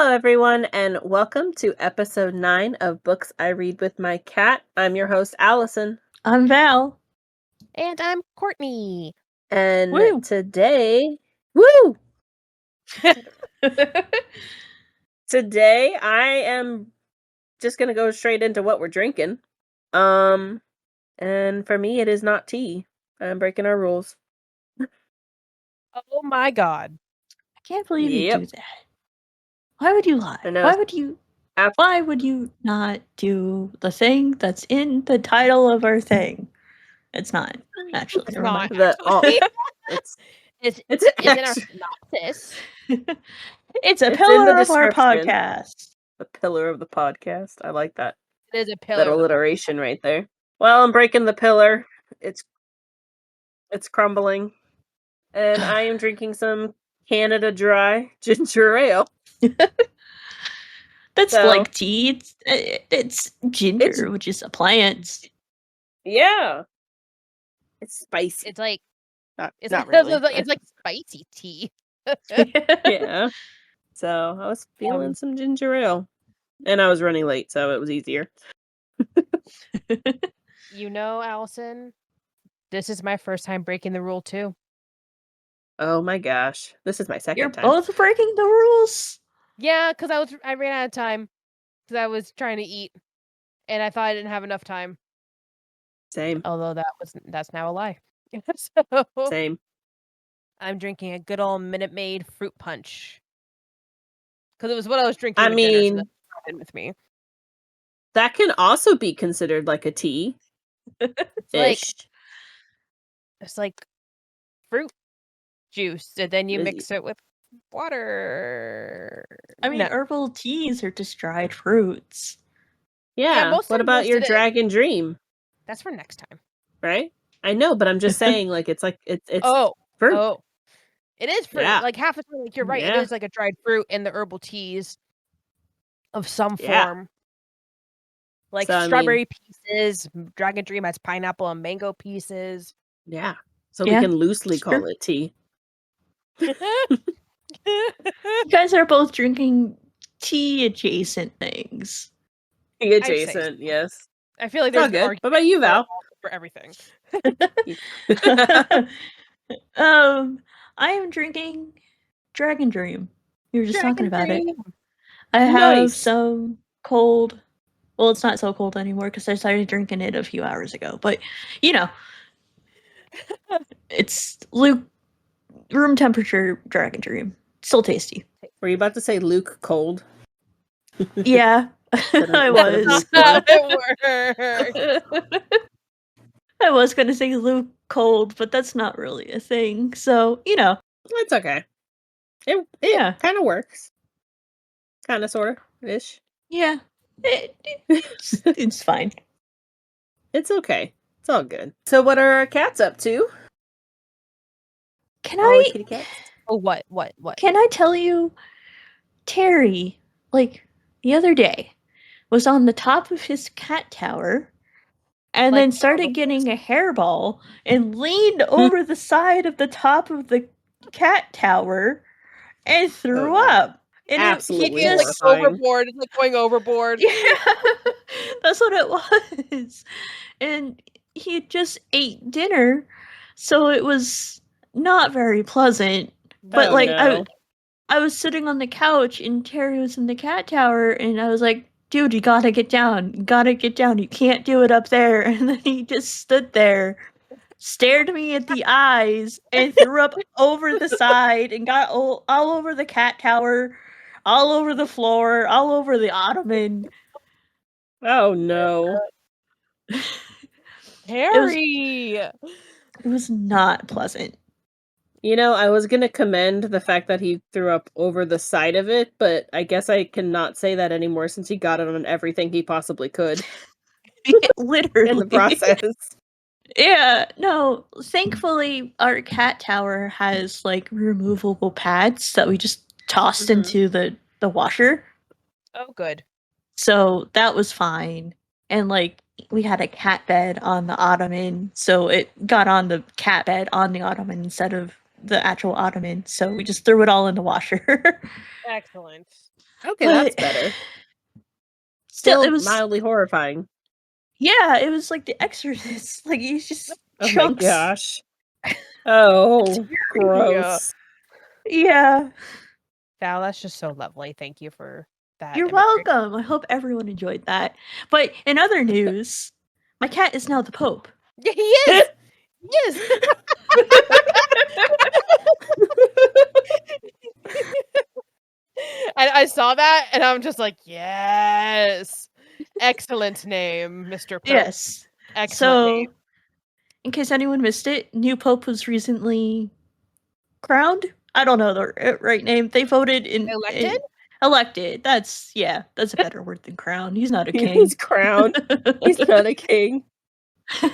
Hello, everyone, and welcome to episode 9 of Books I Read with My Cat. I'm your host, Allison. I'm Val. And I'm Courtney. And Woo. today, woo! Today, I am just going to go straight into what we're drinking. And for me, it is not tea. I'm breaking our rules. Oh my god. I can't believe you Yep. do that. Why would you lie? I know. Why would you not do the thing that's in the title of our thing? It's not actually. It's never mind. not. It's in our synopsis. It's a It's pillar in the of our description. podcast. The pillar of the podcast. I like that. It is a pillar. That alliteration right there. Well, I'm breaking the pillar. It's crumbling. And I am drinking some Canada Dry ginger ale. That's So- like tea. It's ginger, which is a plant. Yeah. It's spicy. It's like Not it's really. it's like spicy tea. Yeah. So I was feeling some ginger ale. And I was running late, so it was easier. You know, Allison, this is my first time breaking the rule too. Oh my gosh. This is my second You're time. both breaking the rules. Yeah, because I ran out of time because I was trying to eat, and I thought I didn't have enough time. Same. Although that's now a lie. So Same. I'm drinking a good old Minute Maid fruit punch because it was what I was drinking. I with dinner, so mean, that's what with me. that can also be considered like a tea. It's like fruit juice, and then you mix it with water. I mean, herbal teas are just dried fruits. Yeah. most What of about your it- Dragon Dream? That's for next time, Right? I know, but I'm just saying, like it's fruit. Oh, it is fruit. Yeah. Like half the time, like you're right. Yeah. It is like a dried fruit in the herbal teas of some Yeah. form. Like So, I strawberry pieces, Dragon Dream has pineapple and mango pieces. Yeah. So Yeah, we can loosely sure. call it tea. You guys are both drinking tea adjacent things. Tea adjacent, yes. I feel like It's all there's good. What about you, Val? for everything. I am drinking Dragon Dream. You were just talking about it. Dream. I have Nice. some cold. Well, it's not so cold anymore because I started drinking it a few hours ago. But you know, it's room temperature Dragon Dream. Still tasty. Were you about to say Luke cold? Yeah, I was. It worked. I was gonna say Luke cold, but that's not really a thing. So It's okay. It Yeah. kind of works. Kind of, sort of, ish. yeah, it's fine. It's okay. It's all good. So what are our cats up to? Can All I? the kitty cats? Oh, what? Can I tell you, Terry, like the other day, was on the top of his cat tower and Like, then started getting a hairball and leaned over the side of the top of the cat tower and threw Oh, no. up. And Absolutely he It's just, like horrifying. overboard. It's like going overboard. yeah, that's what it was. And he just ate dinner, so it was not very pleasant. But Oh, no. I was sitting on the couch and Terry was in the cat tower and I was like, dude, you gotta get down. You gotta get down. You can't do it up there. And then he just stood there, stared me at the eyes, and threw up over the side and got all over the cat tower, all over the floor, all over the ottoman. Oh, no. Harry. It was not pleasant. You know, I was going to commend the fact that he threw up over the side of it, but I guess I cannot say that anymore since he got it on everything he possibly could Literally. in the process. Yeah, no, thankfully our cat tower has like removable pads that we just tossed into the washer. Oh, good. So that was fine. And like we had a cat bed on the ottoman, so it got on the cat bed on the ottoman instead of the actual ottoman, so we just threw it all in the washer. Excellent. Okay, that's better. Still, Still it was mildly horrifying. Yeah, it was like The Exorcist. Like he's just Oh chunks. my gosh. Oh, gross. Yeah. Val, that's just so lovely. Thank you for that. You're imagery. welcome. I hope everyone enjoyed that. But in other news, my cat is now the Pope. Yeah, he is. Yes. I saw that and I'm just like, yes. Excellent name, Mr. Pope. Yes. Excellent name. In case anyone missed it, new Pope was recently crowned. I don't know the right name. They voted Elected? Elected. That's a better word than crown. He's not a king. He's crowned. He's not a king. Pope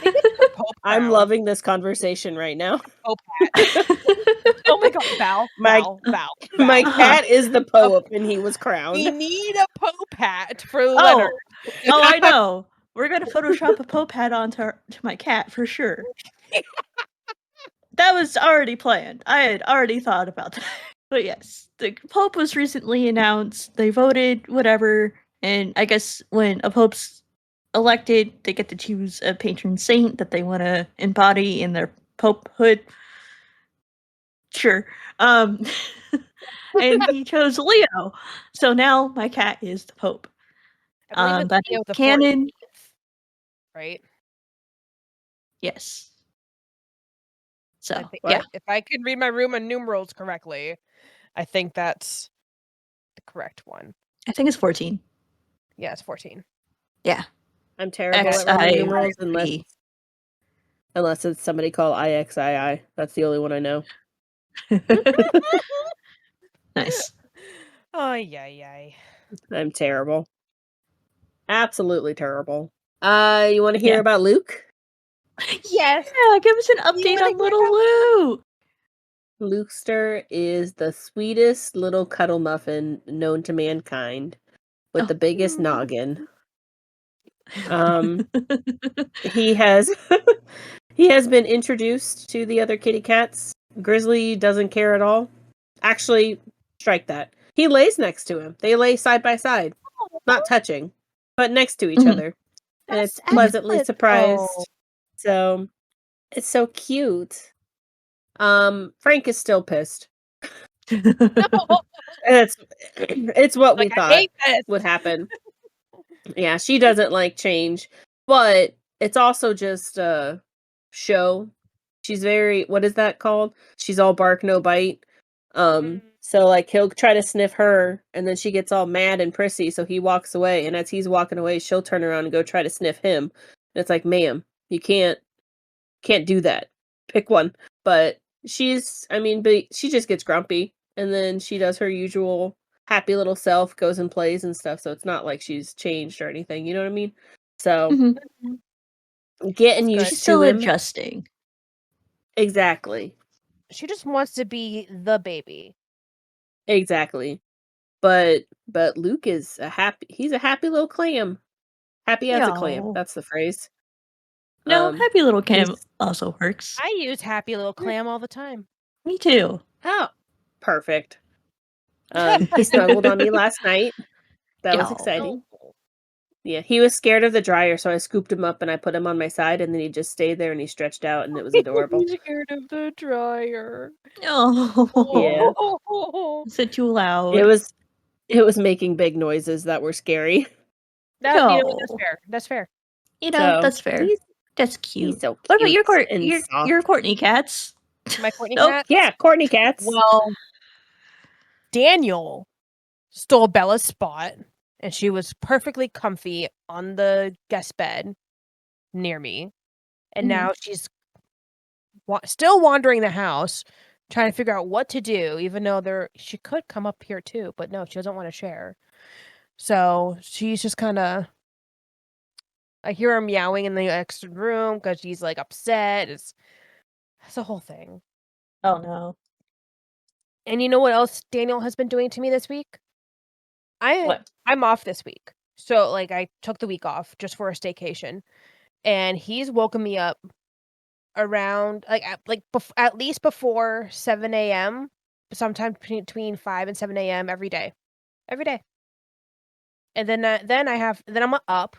I'm crown. loving this conversation right now. Pope hat. Oh my god, Val. My cat is the Pope, and he was crowned. We need a Pope hat for Leonard. Oh, I know. We're gonna Photoshop a Pope hat onto my cat for sure. That was already planned. I had already thought about that. But yes, the Pope was recently announced. They voted, whatever. And I guess when a Pope's elected, they get to choose a patron saint that they want to embody in their Popehood. Sure. And he chose Leo. So now my cat is the Pope. I believe That it's Leo is the canon. 14th, right? Yes. So, If I can read my Roman numerals correctly, I think that's the correct one. I think it's 14. Yeah, it's 14. Yeah. I'm terrible at Roman numerals XIII. unless it's somebody called IXII. That's the only one I know. Nice. Oh, yay. I'm terrible. Absolutely terrible. You want to hear about Luke? Yes. Yeah, give us an update on little Luke. Lukester is the sweetest little cuddle muffin known to mankind with the biggest noggin. He has he has been introduced to the other kitty cats. Grizzly doesn't care at all. Actually, strike that. He lays next to him. They lay side by side, not touching, but next to each other. And it's pleasantly surprised. So it's so cute. Frank is still pissed. It's what we thought would happen. Yeah, she doesn't like change, but it's also just a show. She's very, what is that called? She's all bark, no bite. So like he'll try to sniff her and then she gets all mad and prissy, so he walks away, and as he's walking away, she'll turn around and go try to sniff him. And it's like, ma'am, you can't do that. Pick one. But but she just gets grumpy, and then she does her usual happy little self, goes and plays and stuff, so it's not like she's changed or anything, you know what I mean? So getting used She's to still him. adjusting. Exactly. She just wants to be the baby. Exactly. But Luke is he's a happy little clam. Happy as a clam. That's the phrase. No, happy little clam also works. I use happy little clam all the time. Me too. Oh, perfect. He snuggled on me last night. That was Oh. exciting. Yeah, he was scared of the dryer, so I scooped him up and I put him on my side, and then he just stayed there and he stretched out, and it was adorable. He's scared of the dryer. Oh. Is it too loud? It was making big noises that were scary. That's fair. That's fair. That's fair. That's cute. He's so cute. What about your Courtney cats? My Courtney cats? Yeah, Courtney cats. Well, Daniel stole Bella's spot, and she was perfectly comfy on the guest bed near me. And now she's still wandering the house, trying to figure out what to do, even though she could come up here too, but no, she doesn't want to share. So she's just kind of, I hear her meowing in the extra room because she's like upset. It's a whole thing. Oh no. And you know what else Daniel has been doing to me this week? I'm off this week. So like I took the week off just for a staycation. And he's woken me up around at least before 7 a.m. Sometimes between 5 and 7 a.m. every day. And then I'm up,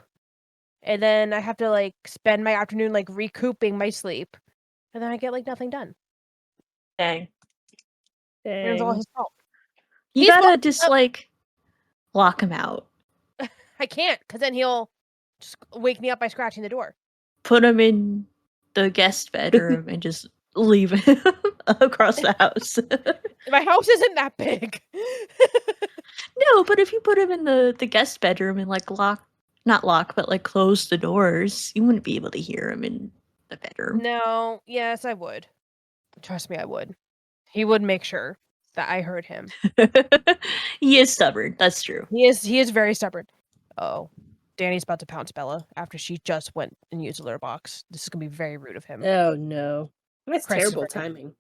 and then I have to spend my afternoon recouping my sleep, and then I get nothing done. Dang. And it's all his fault. You gotta just lock him out. I can't, because then he'll just wake me up by scratching the door. Put him in the guest bedroom and just leave him across the house. My house isn't that big. No, but if you put him in the guest bedroom and close the doors, you wouldn't be able to hear him in the bedroom. No, yes, I would. Trust me, I would. He would make sure that I heard him. He is stubborn. That's true. He is very stubborn. Oh, Danny's about to pounce Bella after she just went and used a litter box. This is gonna be very rude of him. Oh no, that's terrible timing.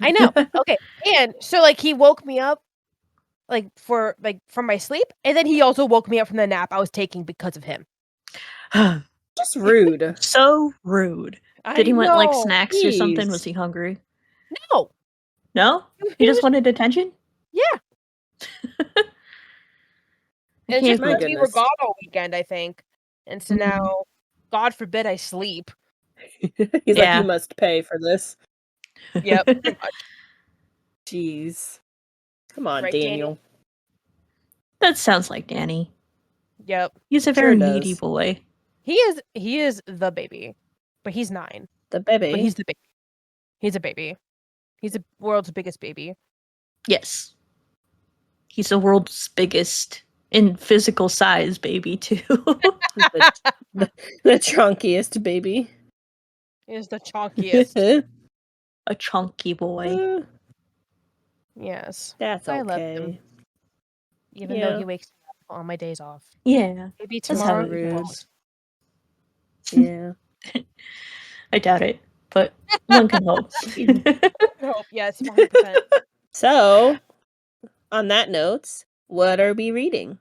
I know. Okay, and so he woke me up from my sleep, and then he also woke me up from the nap I was taking because of him. Just rude. So rude. Did he want snacks or something? Was he hungry? No. No? He just wanted attention? Yeah. And just because we were gone all weekend, I think. And so now, God forbid I sleep. He's like, you must pay for this. Yep, pretty much. Jeez. Come on, Right, Daniel. Danny? That sounds like Danny. Yep. He's a very needy boy. He is the baby. But he's 9. The baby? But he's the baby. He's a baby. He's the world's biggest baby. Yes. He's the world's biggest in physical size baby, too. the chunkiest baby. He is the chunkiest. A chunky boy. Yes. That's okay. I love him. Even though he wakes me up on my days off. Yeah. Maybe tomorrow he won't. Yeah. I doubt it, but one can hope. Hope, yes, 100%. So, on that note, what are we reading?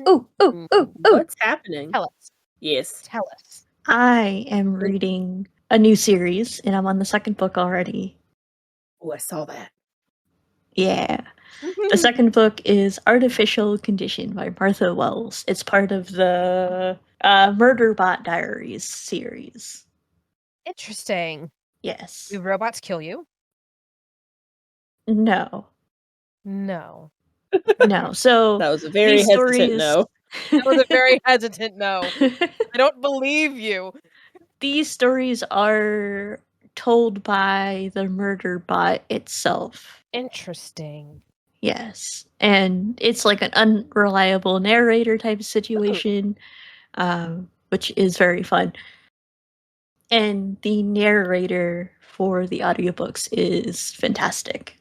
Ooh. What's happening? Tell us. Yes. Tell us. I am reading a new series, and I'm on the second book already. Oh, I saw that. Yeah. The second book is Artificial Condition by Martha Wells. It's part of the Murderbot Diaries series. Interesting. Yes. Do robots kill you? No. No. So that was a very hesitant no. That was a very hesitant no. I don't believe you. These stories are told by the murder bot itself. Interesting. Yes. And it's like an unreliable narrator type of situation, which is very fun. And the narrator for the audiobooks is fantastic.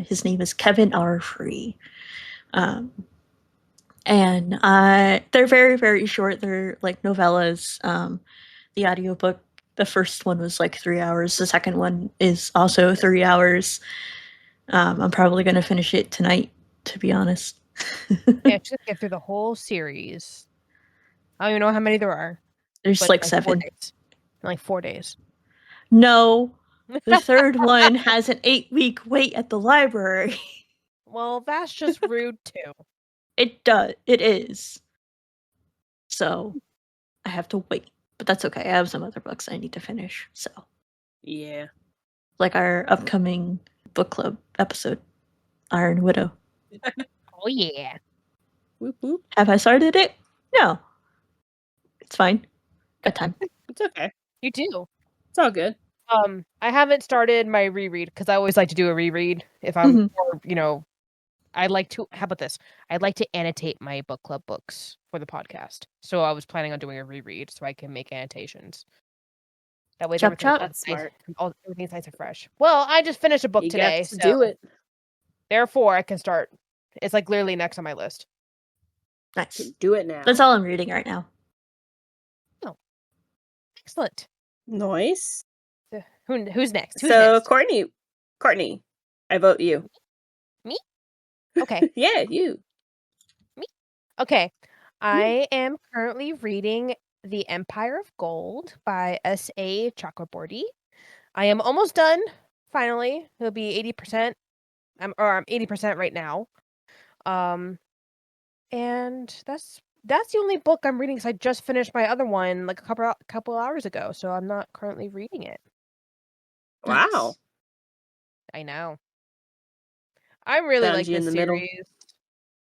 His name is Kevin R. Free. And they're very, very short. They're like novellas. The audiobook, the first one was 3 hours. The second one is also 3 hours. I'm probably going to finish it tonight, to be honest. Yeah, just get through the whole series. I don't even know how many there are. There's 7. 4 days. 4 days. No. The third one has an 8-week wait at the library. Well, that's just rude, too. It does. It is. So, I have to wait. But that's okay. I have some other books I need to finish. So. Yeah. Like our upcoming book club episode, Iron Widow. Oh, yeah. Whoop, whoop. Have I started it? No. It's fine. Got time. It's okay. You do. It's all good. I haven't started my reread because I always like to do a reread if I'm, I like to. How about this? I'd like to annotate my book club books for the podcast. So I was planning on doing a reread so I can make annotations. That way, That's smart. Everything's nice and fresh. Well, I just finished a book today, so do it. Therefore, I can start. It's literally next on my list. Nice. Do it now. That's all I'm reading right now. Oh, excellent. Nice. Who's next? So Courtney, I vote you. Me? Okay. Yeah, you. Me? Okay. I am currently reading The Empire of Gold by S.A. Chakraborty. I am almost done. Finally, it'll be 80%. I'm 80% right now. And that's the only book I'm reading because I just finished my other one like a couple hours ago, so I'm not currently reading it. Wow. Nice. I know. I really Found like you in this the middle. series.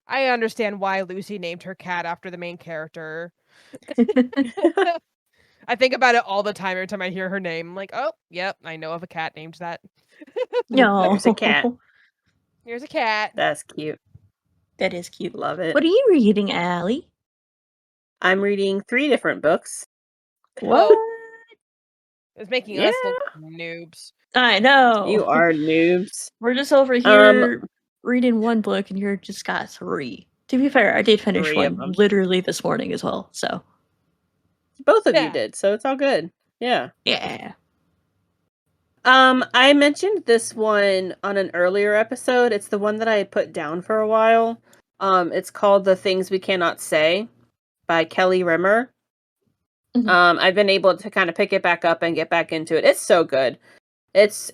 I understand why Lucy named her cat after the main character. I think about it all the time. Every time I hear her name, I'm like, oh, yep, I know of a cat named that. No. There's a cat. Here's a cat. That's cute. That is cute. Love it. What are you reading, Allie? I'm reading 3 different books. What? Whoa. It's making Yeah. us look noobs. I know. You are noobs. We're just over here reading one book, and you're just got 3. To be fair, I did finish 3 of one them. literally this morning as well. So Both of you Yeah. did, so it's all good. Yeah. yeah. I mentioned this one on an earlier episode. It's the one that I put down for a while. It's called The Things We Cannot Say by Kelly Rimmer. Mhm. I've been able to kind of pick it back up and get back into it. It's so good. It's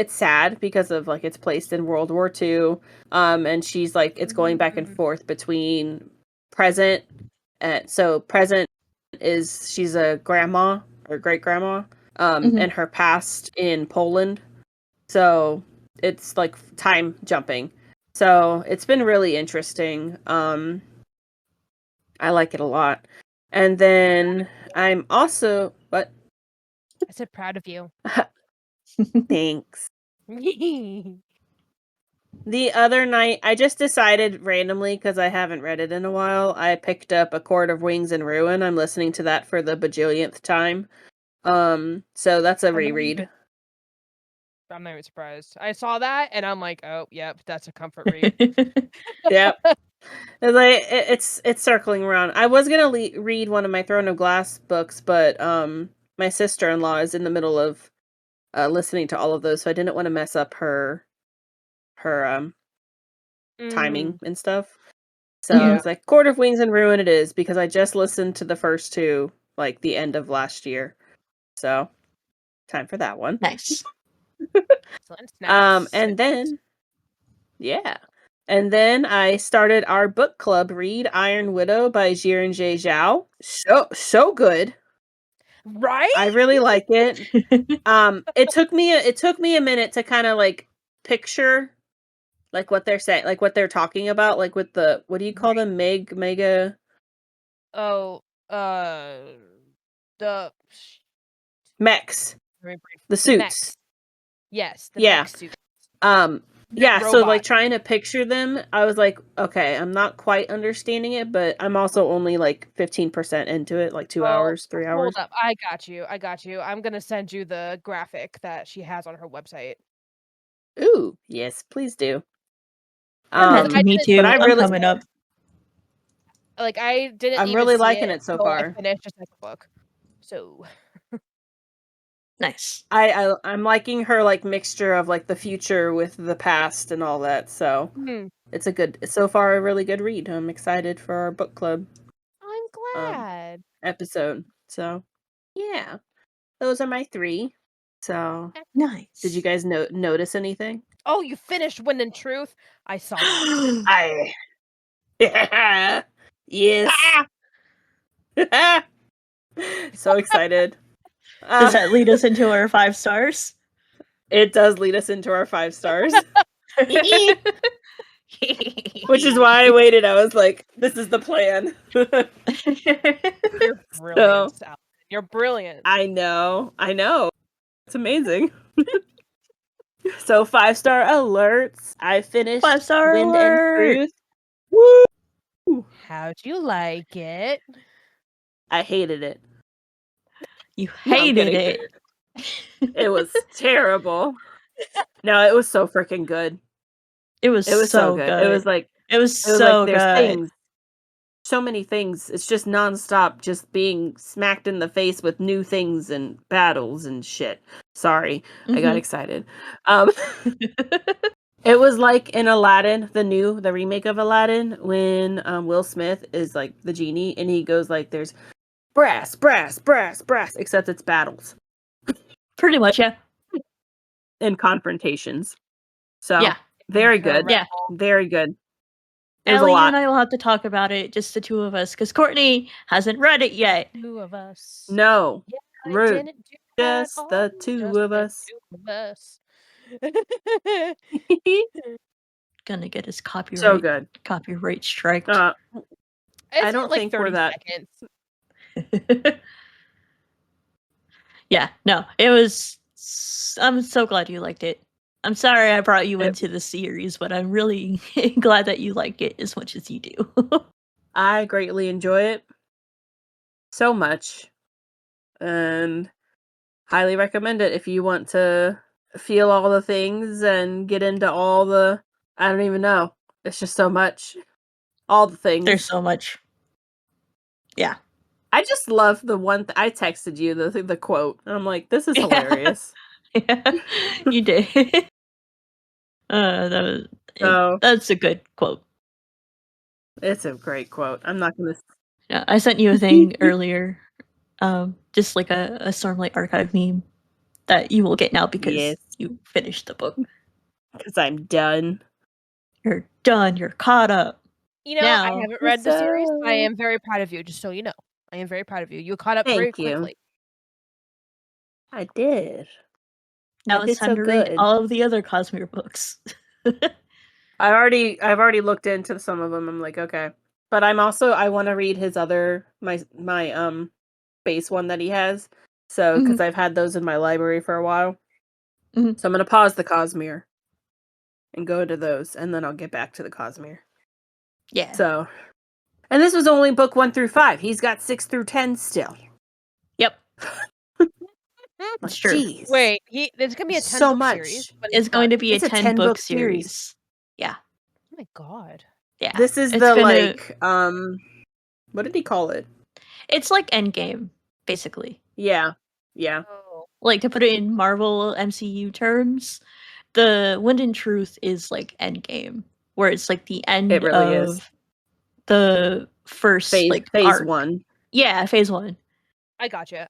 sad because of like it's placed in World War II. And she's like it's going back and forth between present. So present is she's a grandma or great grandma. And her past in Poland. So it's like time jumping. So it's been really interesting. I like it a lot. And then I'm also what? I said proud of you. Thanks. The other night, I just decided randomly, because I haven't read it in a while, I picked up A Court of Wings and Ruin. I'm listening to that for the bajillionth time. So that's a reread. I'm not even surprised. I saw that and I'm like, oh, yep, that's a comfort read. Yep. It's like it's circling around. I was gonna read one of my Throne of Glass books, but my sister-in-law is in the middle of listening to all of those, so I didn't want to mess up her timing and stuff. So I was like, Court of Wings and Ruin it is, because I just listened to the first 2 like the end of last year. So time for that one. Nice. Excellent. Nice. And then And then I started our book club read, Iron Widow by Xiran Zhao. So good. Right? I really like it. It took me a minute to kind of like picture like what they're saying, like what they're talking about, like with the what do you call them? Mega Oh, the mechs. The suits. mechs. Yes, the Yeah. mech suits. Yeah, so like robots. trying to picture them, I was like, okay, I'm not quite understanding it, but I'm also only like 15% into it, like 2 hours, 3 hours. Hold up. I got you. I'm going to send you the graphic that she has on her website. Ooh, yes, please do. Me too. But I'm coming up. Like I didn't I'm even really see liking it so until far. I finished the second book. So Nice. I'm liking her like mixture of like the future with the past and all that. So it's so far a really good read. I'm excited for our book club. I'm glad. Episode. So yeah, those are my 3. So nice. Did you guys notice anything? Oh, you finished Wind and Truth. I saw that. Yes. So excited. Does that lead us into our 5 stars? It does lead us into our 5 stars. Which is why I waited. I was like, this is the plan. You're brilliant, Allison. You're brilliant. I know. It's amazing. So 5-star alerts. I finished 5-star Wind alert. and Truth. Woo! How'd you like it? I hated it. You hated it. It was terrible. No, it was so freaking good. It was so good. It was like so there's good. things. So many things. It's just nonstop, just being smacked in the face with new things and battles and shit. Sorry, I got excited. It was like in Aladdin, the remake of Aladdin, when Will Smith is like the genie and he goes like, "There's brass, brass, brass, brass," except it's battles. Pretty much, yeah. And confrontations. So, Yeah. very good. Yeah. Very good. There's Ellie a lot. and I will have to talk about it, just the two of us, because Courtney hasn't read it yet. Two of us. No. Yeah, Rude. Just the two of us. Gonna get his copyright. So good. Copyright striked. I don't like think 30 we're that. seconds. Yeah, no, it was. I'm so glad you liked it. I'm sorry I brought you into the series, but I'm really glad that you like it as much as you do. I greatly enjoy it so much, and highly recommend it if you want to feel all the things and get into all the. I don't even know. It's just so much. All the things. There's so much. Yeah. I just love the one. I texted you the quote, and I'm like, "This is hilarious." Yeah, you did. That's a good quote. It's a great quote. I'm not gonna. Yeah, I sent you a thing earlier, just like a Stormlight Archive meme that you will get now because you finished the book. Because I'm done. You're done. You're caught up. You know, I haven't read the series. I am very proud of you, just so you know. I am very proud of you. You caught up very quickly. I did. Now it's time to read all of the other Cosmere books. I've already looked into some of them. I'm like, okay. But I want to read his other my base one that he has. So because I've had those in my library for a while. So I'm gonna pause the Cosmere and go to those, and then I'll get back to the Cosmere. Yeah. So, and this was only book 1 through 5. He's got 6 through 10 still. Yep. That's true. Geez. Wait, there's gonna be a 10 book series. But it's going to be a 10 book series. Yeah. Oh my god. Yeah. This is like what did he call it? It's like Endgame, basically. Yeah. Yeah. Oh. Like, to put it in Marvel MCU terms, the Wind and Truth is like Endgame, where it's like the end of the first phase arc. 1. Yeah, phase 1. I gotcha.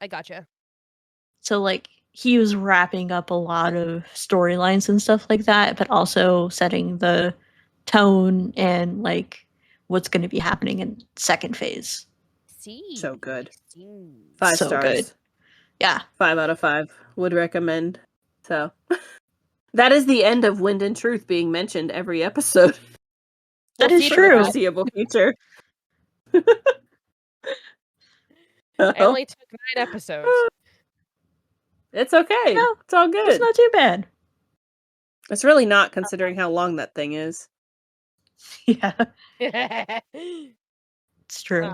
So like he was wrapping up a lot of storylines and stuff like that, but also setting the tone and like what's going to be happening in second phase. So good. 5 stars. Good. Yeah. 5 out of 5. Would recommend. So that is the end of Wind and Truth being mentioned every episode. That is true. For the foreseeable future. I only took 9 episodes. It's okay. No, it's all good. It's not too bad. It's really not, considering how long that thing is. Yeah. It's true.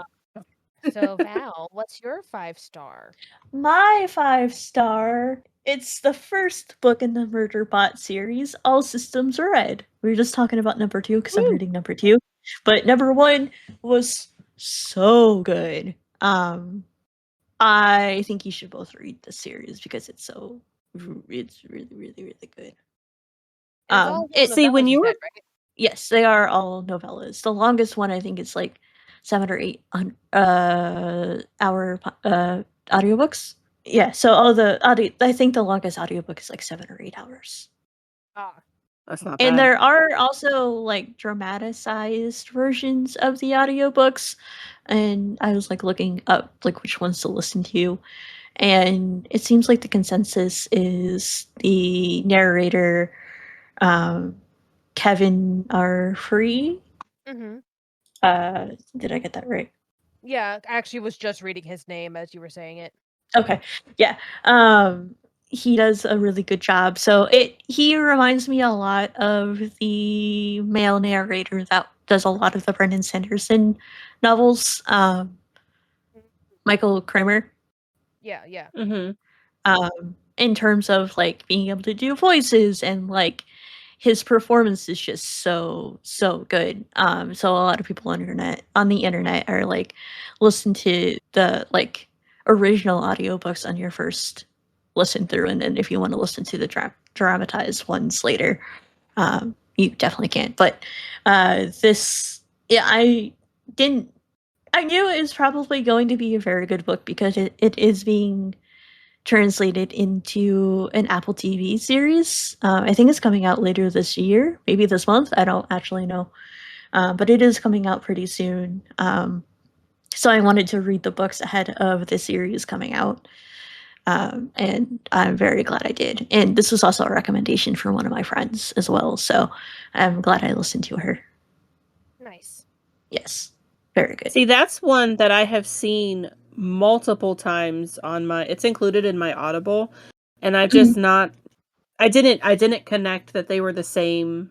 So, Val, what's your 5-star? My 5-star, it's the first book in the Murderbot series, All Systems Red. We were just talking about number 2 because I'm reading number 2. But number 1 was so good. I think you should both read the series because it's really, really, really good. When you were... Right? Yes, they are all novellas. The longest one I think is like 7 or 8 hour audiobooks. Yeah, so all the audio, I think the longest audiobook is like 7 or 8 hours. That's not bad. And there are also like dramatized versions of the audiobooks, and I was like looking up like which ones to listen to, and it seems like the consensus is the narrator Kevin R. Free. Mm-hmm. Did I get that right? Yeah, I actually was just reading his name as you were saying it. Okay. Yeah. He does a really good job. So he reminds me a lot of the male narrator that does a lot of the Brendan Sanderson novels. Michael Kramer. Yeah. Mm-hmm. In terms of like being able to do voices, and like his performance is just so good. So a lot of people on the internet are like listen to the like original audiobooks on your first listen through, and then if you want to listen to the dramatized ones later, you definitely can. But I knew it was probably going to be a very good book because it is being translated into an Apple TV series. I think it's coming out later this year, maybe this month. I don't actually know. But it is coming out pretty soon. So I wanted to read the books ahead of the series coming out. And I'm very glad I did. And this was also a recommendation from one of my friends as well. So I'm glad I listened to her. Nice. Yes. Very good. See, that's one that I have seen multiple times on it's included in my Audible, and I've just I didn't connect that they were the same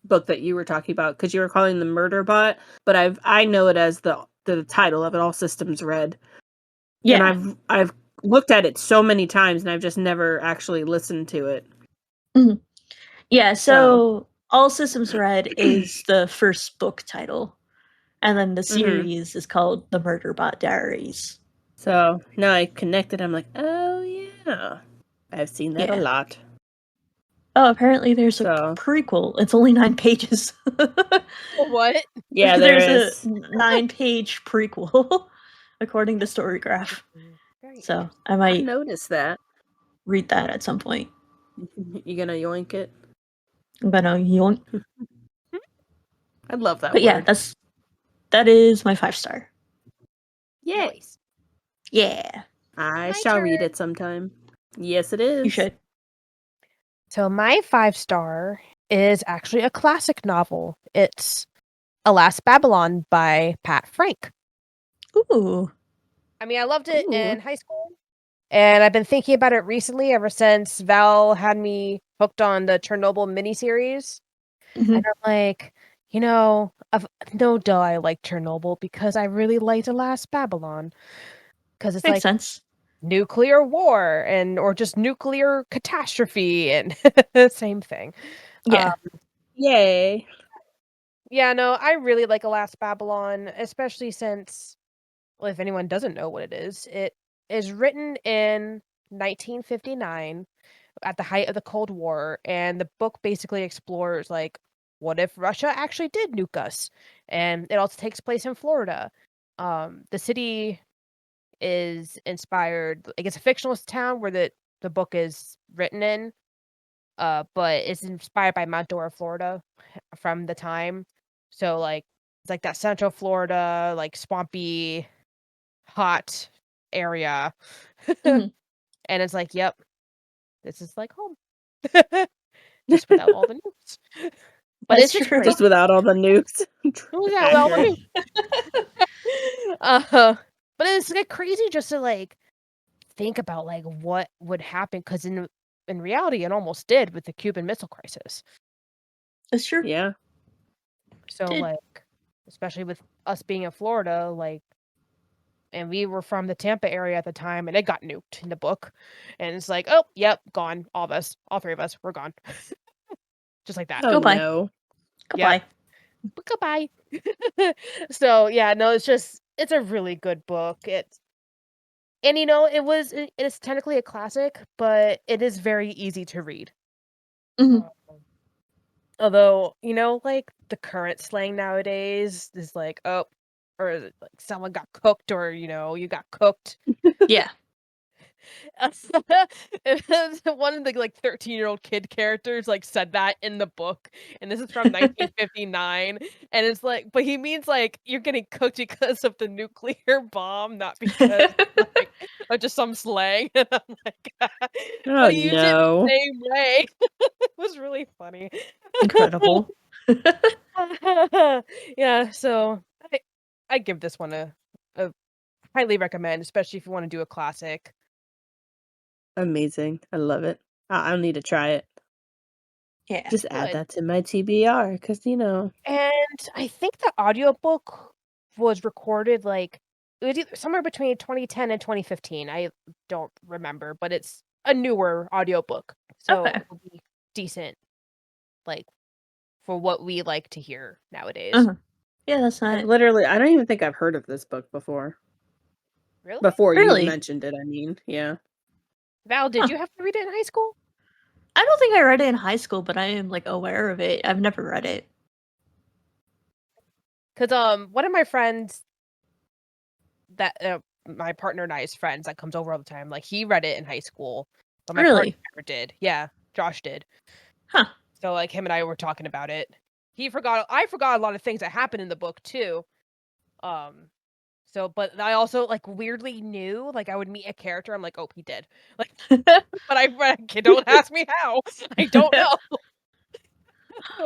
book that you were talking about, because you were calling them Murder Bot, but I know it as the title of it, All Systems Red. Yeah. And I've looked at it so many times, and I've just never actually listened to it. Mhm. Yeah, so All Systems Red is the first book title, and then the series is called The Murderbot Diaries. So now I connected. I'm like, oh yeah, I've seen that a lot. Oh, apparently there's a prequel. It's only 9 pages. What? Yeah, there's a 9-page prequel, according to Storygraph. So I might notice that. Read that at some point. You gonna yoink it? I'm gonna yoink. I love that word. Yeah, that is my 5-star. Yay. Nice. Yeah. I shall read it sometime. Yes, it is. You should. So my 5-star is actually a classic novel. It's Alas, Babylon by Pat Frank. Ooh. I mean, I loved it in high school, and I've been thinking about it recently ever since Val had me hooked on the Chernobyl miniseries. And I'm like, no duh, I like Chernobyl because I really liked Alas, Babylon. Because it's Makes sense. Nuclear war or just nuclear catastrophe and same thing. Yeah. Yay. Yeah, no, I really like Alas, Babylon, especially since, well, if anyone doesn't know what it is written in 1959 at the height of the Cold War, and the book basically explores, like, what if Russia actually did nuke us? And it also takes place in Florida. The city is inspired, like, it's a fictional town where the book is written in, but it's inspired by Mount Dora, Florida from the time. So, like, it's like that Central Florida, like, swampy, hot area. And it's like, yep, this is like home. Just without all the nukes. But it's just true. Just without all the nukes. Without all the nukes. But it's like crazy just to like think about like what would happen, because in reality it almost did with the Cuban Missile Crisis. That's true. Yeah. So like, especially with us being in Florida, like, and we were from the Tampa area at the time, and it got nuked in the book, and it's like, oh, yep, gone, all 3 of us, we're gone. Just like that. Oh, goodbye. No. Goodbye. Yep. Goodbye. So yeah, no, it's a really good book. And it's technically a classic, but it is very easy to read. Although, like the current slang nowadays is like, oh, or is it like someone got cooked, or you got cooked. Yeah. One of the like 13-year-old kid characters like said that in the book, and this is from 1959, and it's like, but he means like you're getting cooked because of the nuclear bomb, not because like, of just some slang. And I'm like, but he used it the same way. It was really funny. Incredible. Yeah, so I give this one a highly recommend, especially if you want to do a classic. Amazing. I love it. I'll need to try it. Yeah. Just add that to my TBR, because And I think the audiobook was recorded like it was either somewhere between 2010 and 2015. I don't remember, but it's a newer audiobook. So it will be decent, like, for what we like to hear nowadays. Yeah, that's not I don't even think I've heard of this book before. Really? Before you mentioned it, I mean, yeah. Val, did you have to read it in high school? I don't think I read it in high school, but I am like aware of it. I've never read it. Because one of my friends that my partner and I's friends that comes over all the time. Like he read it in high school, but my Really? partner never did. Yeah, Josh did. Huh. So like him and I were talking about it. I forgot a lot of things that happened in the book too. So, but I also like weirdly knew, like I would meet a character, I'm like, oh, he did. Like, but don't ask me how. I don't know.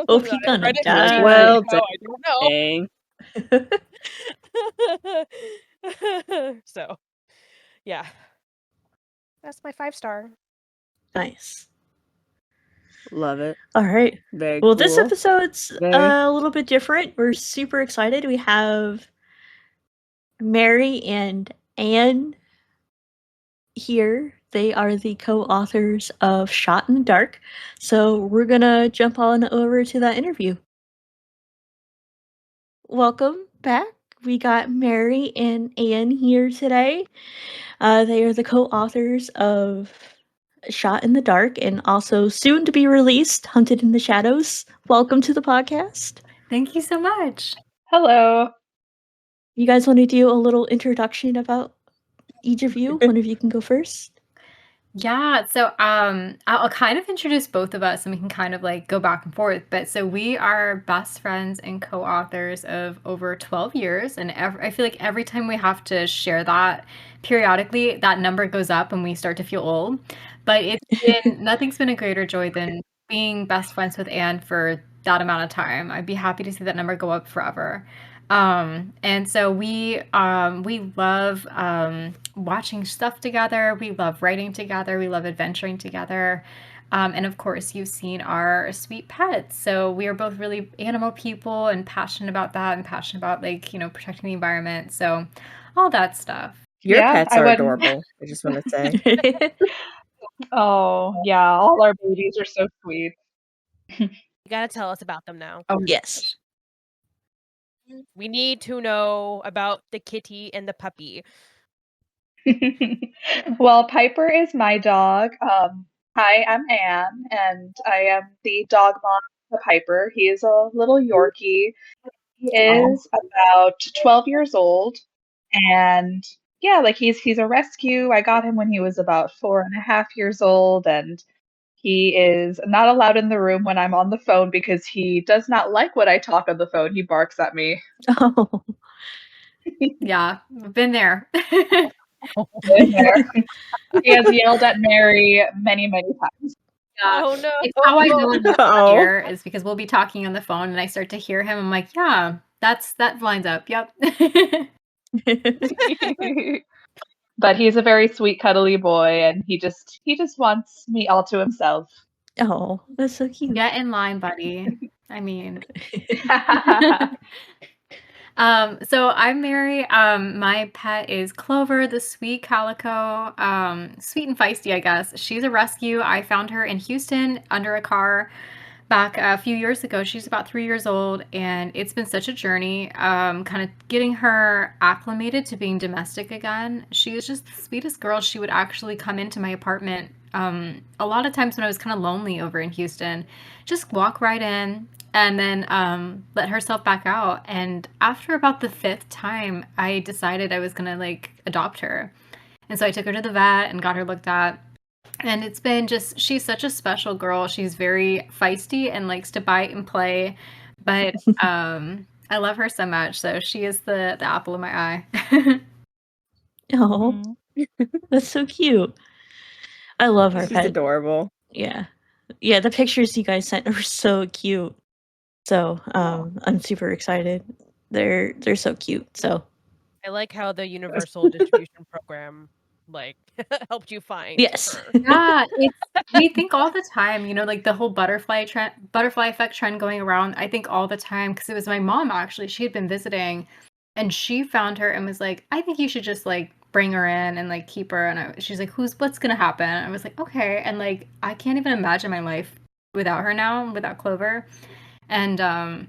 Oh, he gonna read it die. 15 Well, years ago, I don't know. So, yeah, that's my 5-star. Nice. Love it. All right. Very Well, cool. this episode's Very. a little bit different. We're super excited. We have Mary and Anne here. They are the co-authors of Shot in the Dark. So we're gonna jump on over to that interview. Welcome back. We got Mary and Anne here today. They are the co-authors of Shot in the Dark and also soon to be released Hunted in the Shadows. Welcome to the podcast. Thank you so much. Hello. You guys want to do a little introduction about each of you? One of you can go first. Yeah, so I'll kind of introduce both of us and we can kind of like go back and forth. But so we are best friends and co-authors of over 12 years. And I feel like every time we have to share that periodically, that number goes up and we start to feel old. But nothing's been a greater joy than being best friends with Anne for that amount of time. I'd be happy to see that number go up forever. And so we love watching stuff together. We love writing together. We love adventuring together. And of course, you've seen our sweet pets. So we are both really animal people and passionate about that and passionate about protecting the environment. So all that stuff. Your pets are adorable. I just want to say. Oh, yeah. All our babies are so sweet. You gotta tell us about them now. Oh, yes. We need to know about the kitty and the puppy. Well, Piper is my dog. Hi, I'm Anne, and I am the dog mom to Piper. He is a little Yorkie. He is about 12 years old, and yeah, like he's a rescue. I got him when he was about 4.5 years old, and he is not allowed in the room when I'm on the phone because he does not like when I talk on the phone. He barks at me. Oh. Yeah, we've been there. Been there. He has yelled at Mary many, many times. Oh no! It's how I know I'm not here is because we'll be talking on the phone and I start to hear him. I'm like, yeah, that lines up. Yep. But he's a very sweet, cuddly boy, and he just wants me all to himself. Oh, that's so cute. Get in line, buddy. I mean. So I'm Mary. My pet is Clover, the sweet calico, sweet and feisty, I guess. She's a rescue. I found her in Houston under a car back a few years ago. She's about 3 years old, and it's been such a journey, kind of getting her acclimated to being domestic again. She is just the sweetest girl. She would actually come into my apartment a lot of times when I was kind of lonely over in Houston, just walk right in and then let herself back out. And after about the 5th time, I decided I was gonna adopt her. And so I took her to the vet and got her looked at. And it's been she's such a special girl. She's very feisty and likes to bite and play. But I love her so much. So she is the apple of my eye. Oh, that's so cute. I love our She's pet. adorable. Yeah. Yeah, the pictures you guys sent are so cute. So I'm super excited. They're so cute. So I like how the universal distribution program helped you find. yes. Yeah, we think all the time, the whole butterfly effect trend going around. I think all the time because it was my mom actually. She had been visiting, and she found her and was like, "I think you should just bring her in and keep her." And she's like, "What's gonna happen?" I was like, "Okay." And I can't even imagine my life without her now, without Clover. And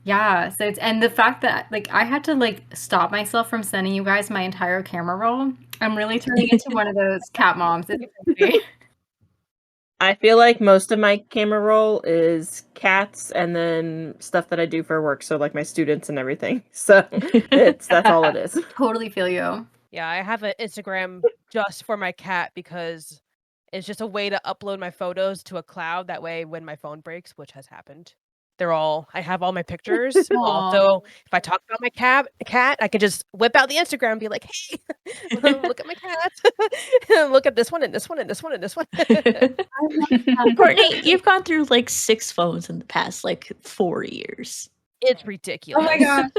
yeah, so and the fact that I had to stop myself from sending you guys my entire camera roll. I'm really turning into one of those cat moms. It's crazy. I feel like most of my camera roll is cats and then stuff that I do for work, so my students and everything. So that's all it is. Totally feel you. Yeah, I have an Instagram just for my cat because it's just a way to upload my photos to a cloud. That way, when my phone breaks, which has happened, I have all my pictures. Also, if I talk about my cat, I can just whip out the Instagram and be like, "Hey, look at my cat. Look at this one and this one and this one and this one." Courtney, you've gone through like 6 phones in the past like 4 years. It's Oh ridiculous. my gosh.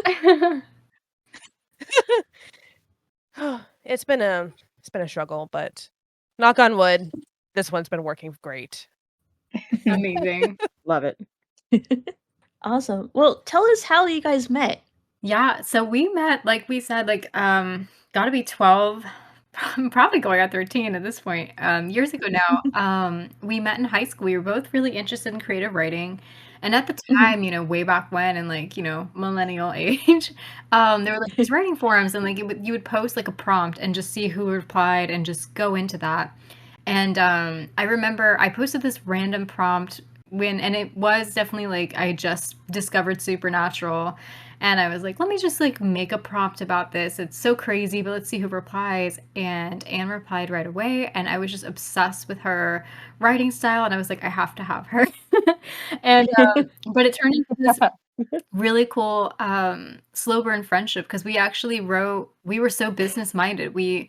It's been a struggle, but knock on wood, this one's been working great. Amazing. Love it. Awesome. Well, tell us how you guys met. Yeah, so we met, like we said, gotta be 12, probably going on 13 at this point, years ago now. We met in high school. We were both really interested in creative writing. And at the time, way back when, in millennial age, there were like these writing forums, and you would post like a prompt and just see who replied and just go into that. And I remember I posted this random prompt and it was definitely like I just discovered Supernatural, and I was like, let me just make a prompt about this. It's so crazy, but let's see who replies. And Anne replied right away, and I was just obsessed with her writing style, and I was like, I have to have her. And but it turned into this really cool slow burn friendship, because we were so business minded. We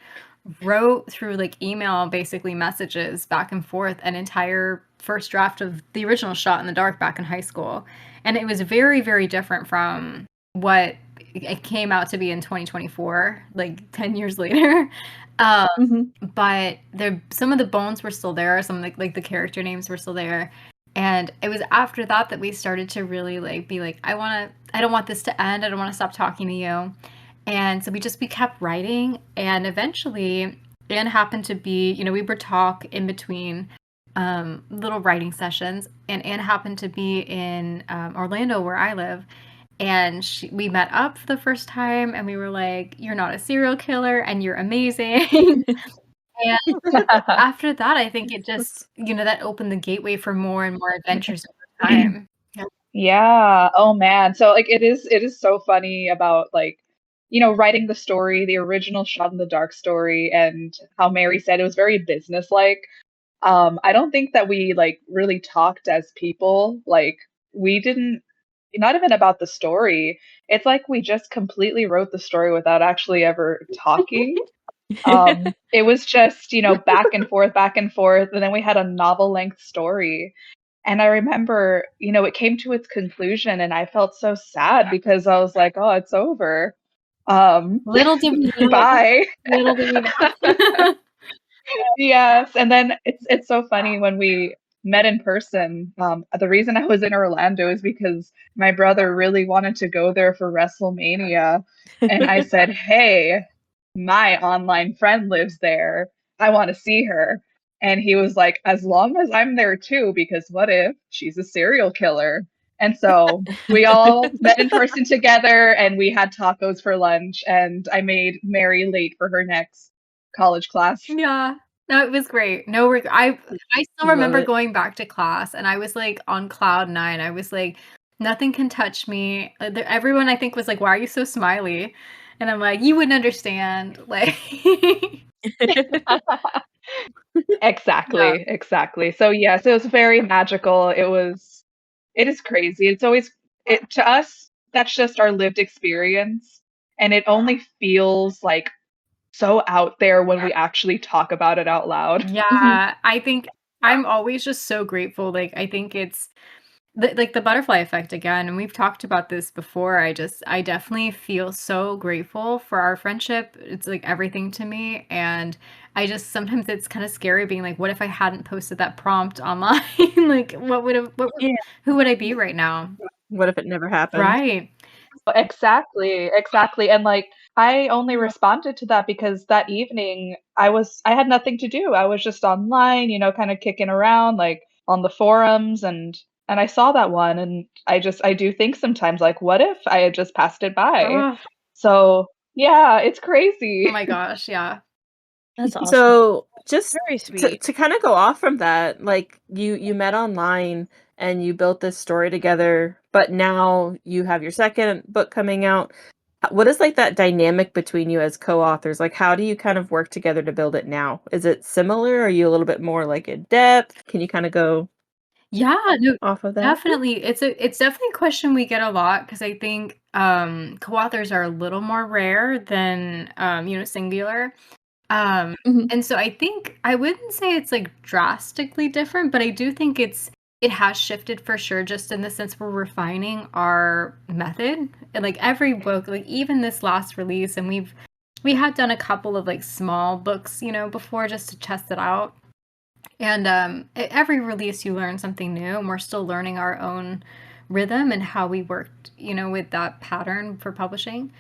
wrote through email, basically messages back and forth, an entire first draft of the original Shot in the Dark back in high school. And it was very, very different from what it came out to be in 2024, 10 years later. But some of the bones were still there. Some of the character names were still there. And it was after that we started to really be like, I don't want this to end. I don't want to stop talking to you. And so we kept writing, and eventually Anne happened to be, we would talk in between little writing sessions, and Anne happened to be in Orlando, where I live, and we met up for the first time, and we were like, you're not a serial killer, and you're amazing. And after that, I think it just, that opened the gateway for more and more adventures over time. Yeah. Oh man. So it is so funny about writing the story, the original Shot in the Dark story, and how Mary said it was very businesslike. I don't think that we really talked as people. We didn't, not even about the story. It's like we just completely wrote the story without actually ever talking. It was just, back and forth, and then we had a novel length story. And I remember, it came to its conclusion, and I felt so sad because I was like, oh, it's over. Little did we know. Bye. Little did we know. Yes, and then it's so funny when we met in person. The reason I was in Orlando is because my brother really wanted to go there for WrestleMania, and I said, "Hey, my online friend lives there. I want to see her." And he was like, "As long as I'm there too, because what if she's a serial killer?" And so we all met in person together, and we had tacos for lunch, and I made Mary late for her next college class. Yeah. No, it was great. No, I still remember going back to class, and I was on cloud 9. I was like, nothing can touch me. Everyone, I think, was like, why are you so smiley? And I'm like, you wouldn't understand. Exactly. So yes, it was very magical. It is crazy. It's always, to us, that's just our lived experience. And it only feels so out there when we actually talk about it out loud. Yeah, I think I'm always just so grateful. I think it's the butterfly effect again, and we've talked about this before. I definitely feel so grateful for our friendship. It's everything to me, and sometimes it's kind of scary being like, what if I hadn't posted that prompt online? Who would I be right now? What if it never happened? Right. Exactly. And I only responded to that because that evening I had nothing to do. I was just online, kind of kicking around on the forums, and I saw that one, and I do think sometimes what if I had just passed it by? Oh. So yeah, it's crazy. Oh my gosh, yeah. That's awesome. So just Very sweet. to kind of go off from that, you met online and you built this story together, but now you have your second book coming out. what is like that dynamic between you as co-authors? Like, how do you kind of work together to build it now? Is it similar? Are you a little bit more like in depth? Can you kind of go Yeah, no, off of that? definitely. It's definitely a question we get a lot because I think co-authors are a little more rare than singular. Mhm. And so I think I wouldn't say it's like drastically different, but I do think it has shifted for sure, just in the sense we're refining our method. And like every book, like even this last release, and we had done a couple of like small books, before just to test it out. And every release you learn something new, and we're still learning our own rhythm and how we worked, with that pattern for publishing.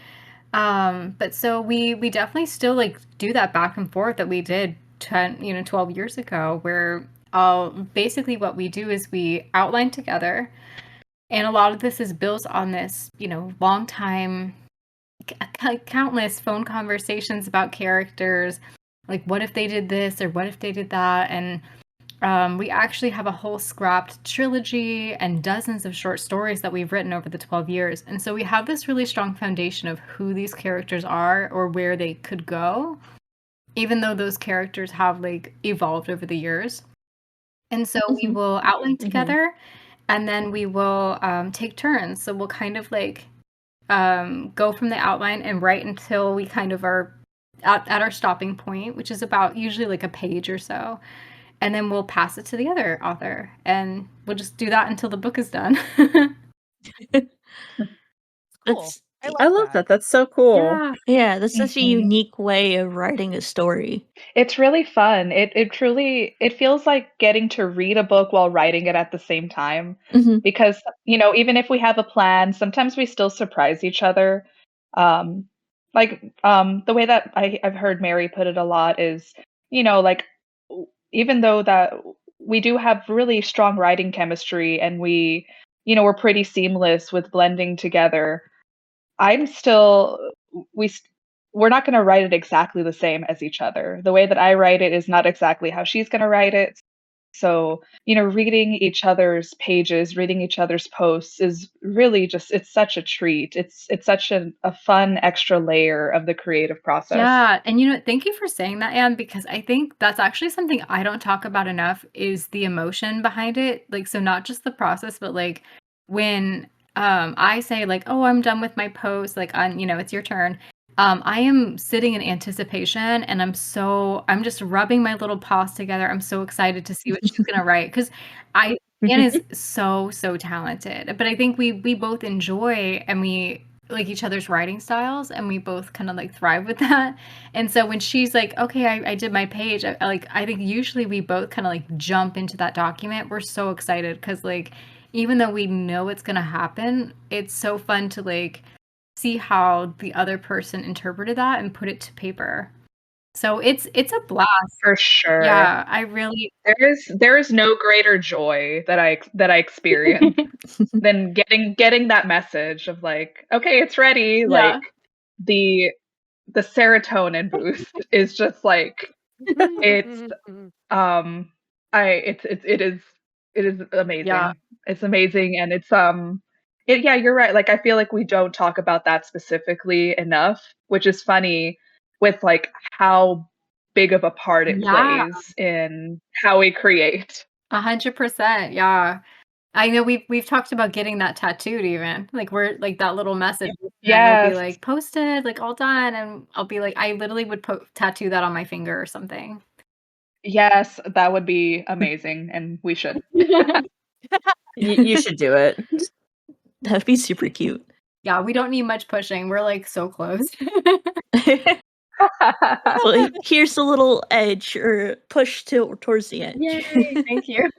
But so we definitely still like do that back and forth that we did 12 years ago, where basically what we do is we outline together, and a lot of this is built on this, long time, countless phone conversations about characters, like what if they did this or what if they did that, and we actually have a whole scrapped trilogy and dozens of short stories that we've written over the 12 years. And so we have this really strong foundation of who these characters are or where they could go, even though those characters have like evolved over the years. And so we will outline together, and then we will take turns. So we'll kind of like go from the outline and write until we kind of are at our stopping point, which is about usually like a page or so. And then we'll pass it to the other author, and we'll just do that until the book is done. Cool. I love that. That's so cool. Yeah, that's such a Mhm. unique way of writing a story. It's really fun. It truly it feels like getting to read a book while writing it at the same time Mhm. because, even if we have a plan, sometimes we still surprise each other. Um, the way that I've heard Mary put it a lot is, like even though that we do have really strong writing chemistry and we're pretty seamless with blending together. I'm still we st- we're not going to write it exactly the same as each other. The way that I write it is not exactly how she's going to write it. So, reading each other's pages, reading each other's posts is really it's such a treat. It's such a fun extra layer of the creative process. Yeah, and thank you for saying that, Anne, because I think that's actually something I don't talk about enough is the emotion behind it. Like, so not just the process, but like when I say like, "Oh, I'm done with my post," like it's your turn. I am sitting in anticipation, and I'm just rubbing my little paws together. I'm so excited to see what she's gonna write because Anne is so talented. But I think we both enjoy, and we like each other's writing styles, and we both kind of like thrive with that. And so when she's like, okay, I did my page, I think usually we both kind of like jump into that document. We're so excited because like even though we know it's gonna happen, it's so fun to like see how the other person interpreted that and put it to paper. So it's a blast. For sure. Yeah, I really There is no greater joy that I experience than getting that message of like, okay, it's ready. Yeah. Like the serotonin boost is just like it's it is amazing. Yeah. It's amazing, and yeah, you're right. Like I feel like we don't talk about that specifically enough, which is funny with like how big of a part it Yeah. plays in how we create. 100%. Yeah. I know we've talked about getting that tattooed even. Like we're like that little message and it'll be Yes. like posted, like all done, and I'll be like I literally would tattoo that on my finger or something. Yes, that would be amazing, and we should. You should do it. That'd be super cute. Yeah, we don't need much pushing. We're like so close. Well, here's a little edge or push towards the edge. Yay, thank you.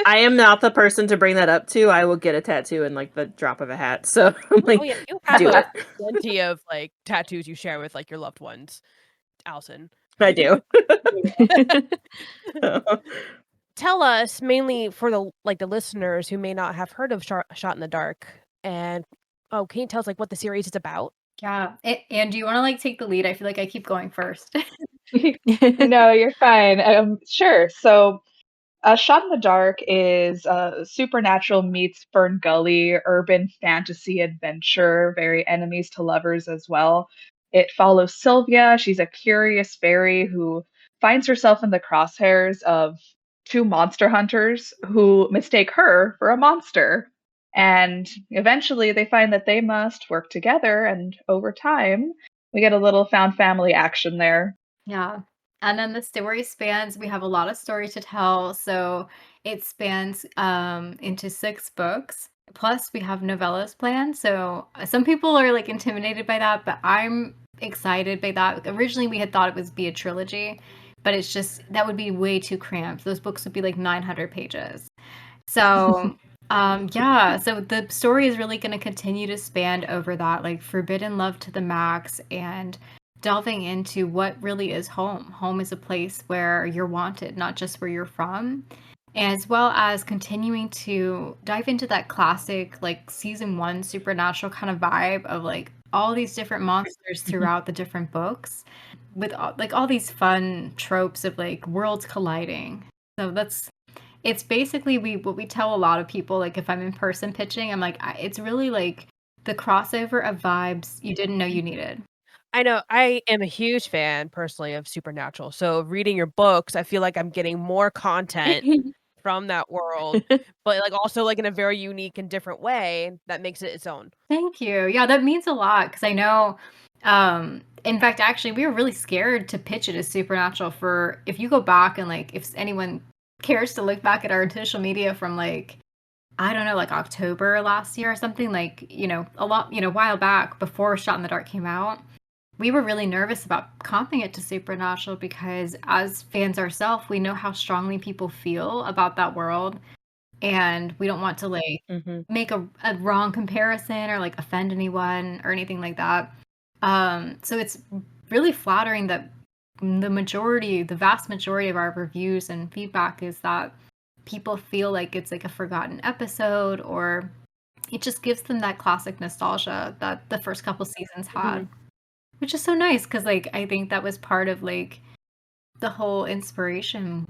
I am not the person to bring that up to. I will get a tattoo in like the drop of a hat. So I'm like, Oh yeah, you have do it. plenty of like tattoos you share with like your loved ones, Allison. I do. Tell us, mainly for the listeners who may not have heard of Shot in the Dark, and can you tell us like what the series is about? Yeah. And do you want to like take the lead? I feel like I keep going first. No, you're fine. Sure. So A Shot in the Dark is supernatural meets Fern Gully, urban fantasy adventure, very enemies to lovers as well. It follows Sylvia. She's a curious fairy who finds herself in the crosshairs of two monster hunters who mistake her for a monster. And eventually they find that they must work together, and over time, we get a little found family action there. Yeah. And then the story spans, we have a lot of story to tell. So it spans into 6 books. Plus, we have novellas planned. So some people are like intimidated by that, but I'm excited by that. Originally, we had thought it would be a trilogy, but it's just that would be way too cramped. Those books would be like 900 pages. So, yeah, so the story is really going to continue to span over that, like forbidden love to the max, and delving into what really is home. Home is a place where you're wanted, not just where you're from, as well as continuing to dive into that classic, like season 1 supernatural kind of vibe of like all these different monsters throughout the different books with like all these fun tropes of like worlds colliding. So it's basically what we tell a lot of people, like if I'm in person pitching, I'm like, it's really like the crossover of vibes you didn't know you needed. I know. I am a huge fan personally of Supernatural. So reading your books, I feel like I'm getting more content from that world, but like also like in a very unique and different way that makes it its own. Thank you. Yeah, that means a lot because I know in fact actually we were really scared to pitch it as Supernatural. For if you go back and like if anyone cares to look back at our social media from like I don't know, like October last year or something, like, a while back before Shot in the Dark came out, we were really nervous about comping it to Supernatural because as fans ourselves, we know how strongly people feel about that world. And we don't want to like make a wrong comparison or like offend anyone or anything like that. So it's really flattering that the vast majority of our reviews and feedback is that people feel like it's like a forgotten episode, or it just gives them that classic nostalgia that the first couple seasons had, which is so nice because like I think that was part of like the whole inspiration.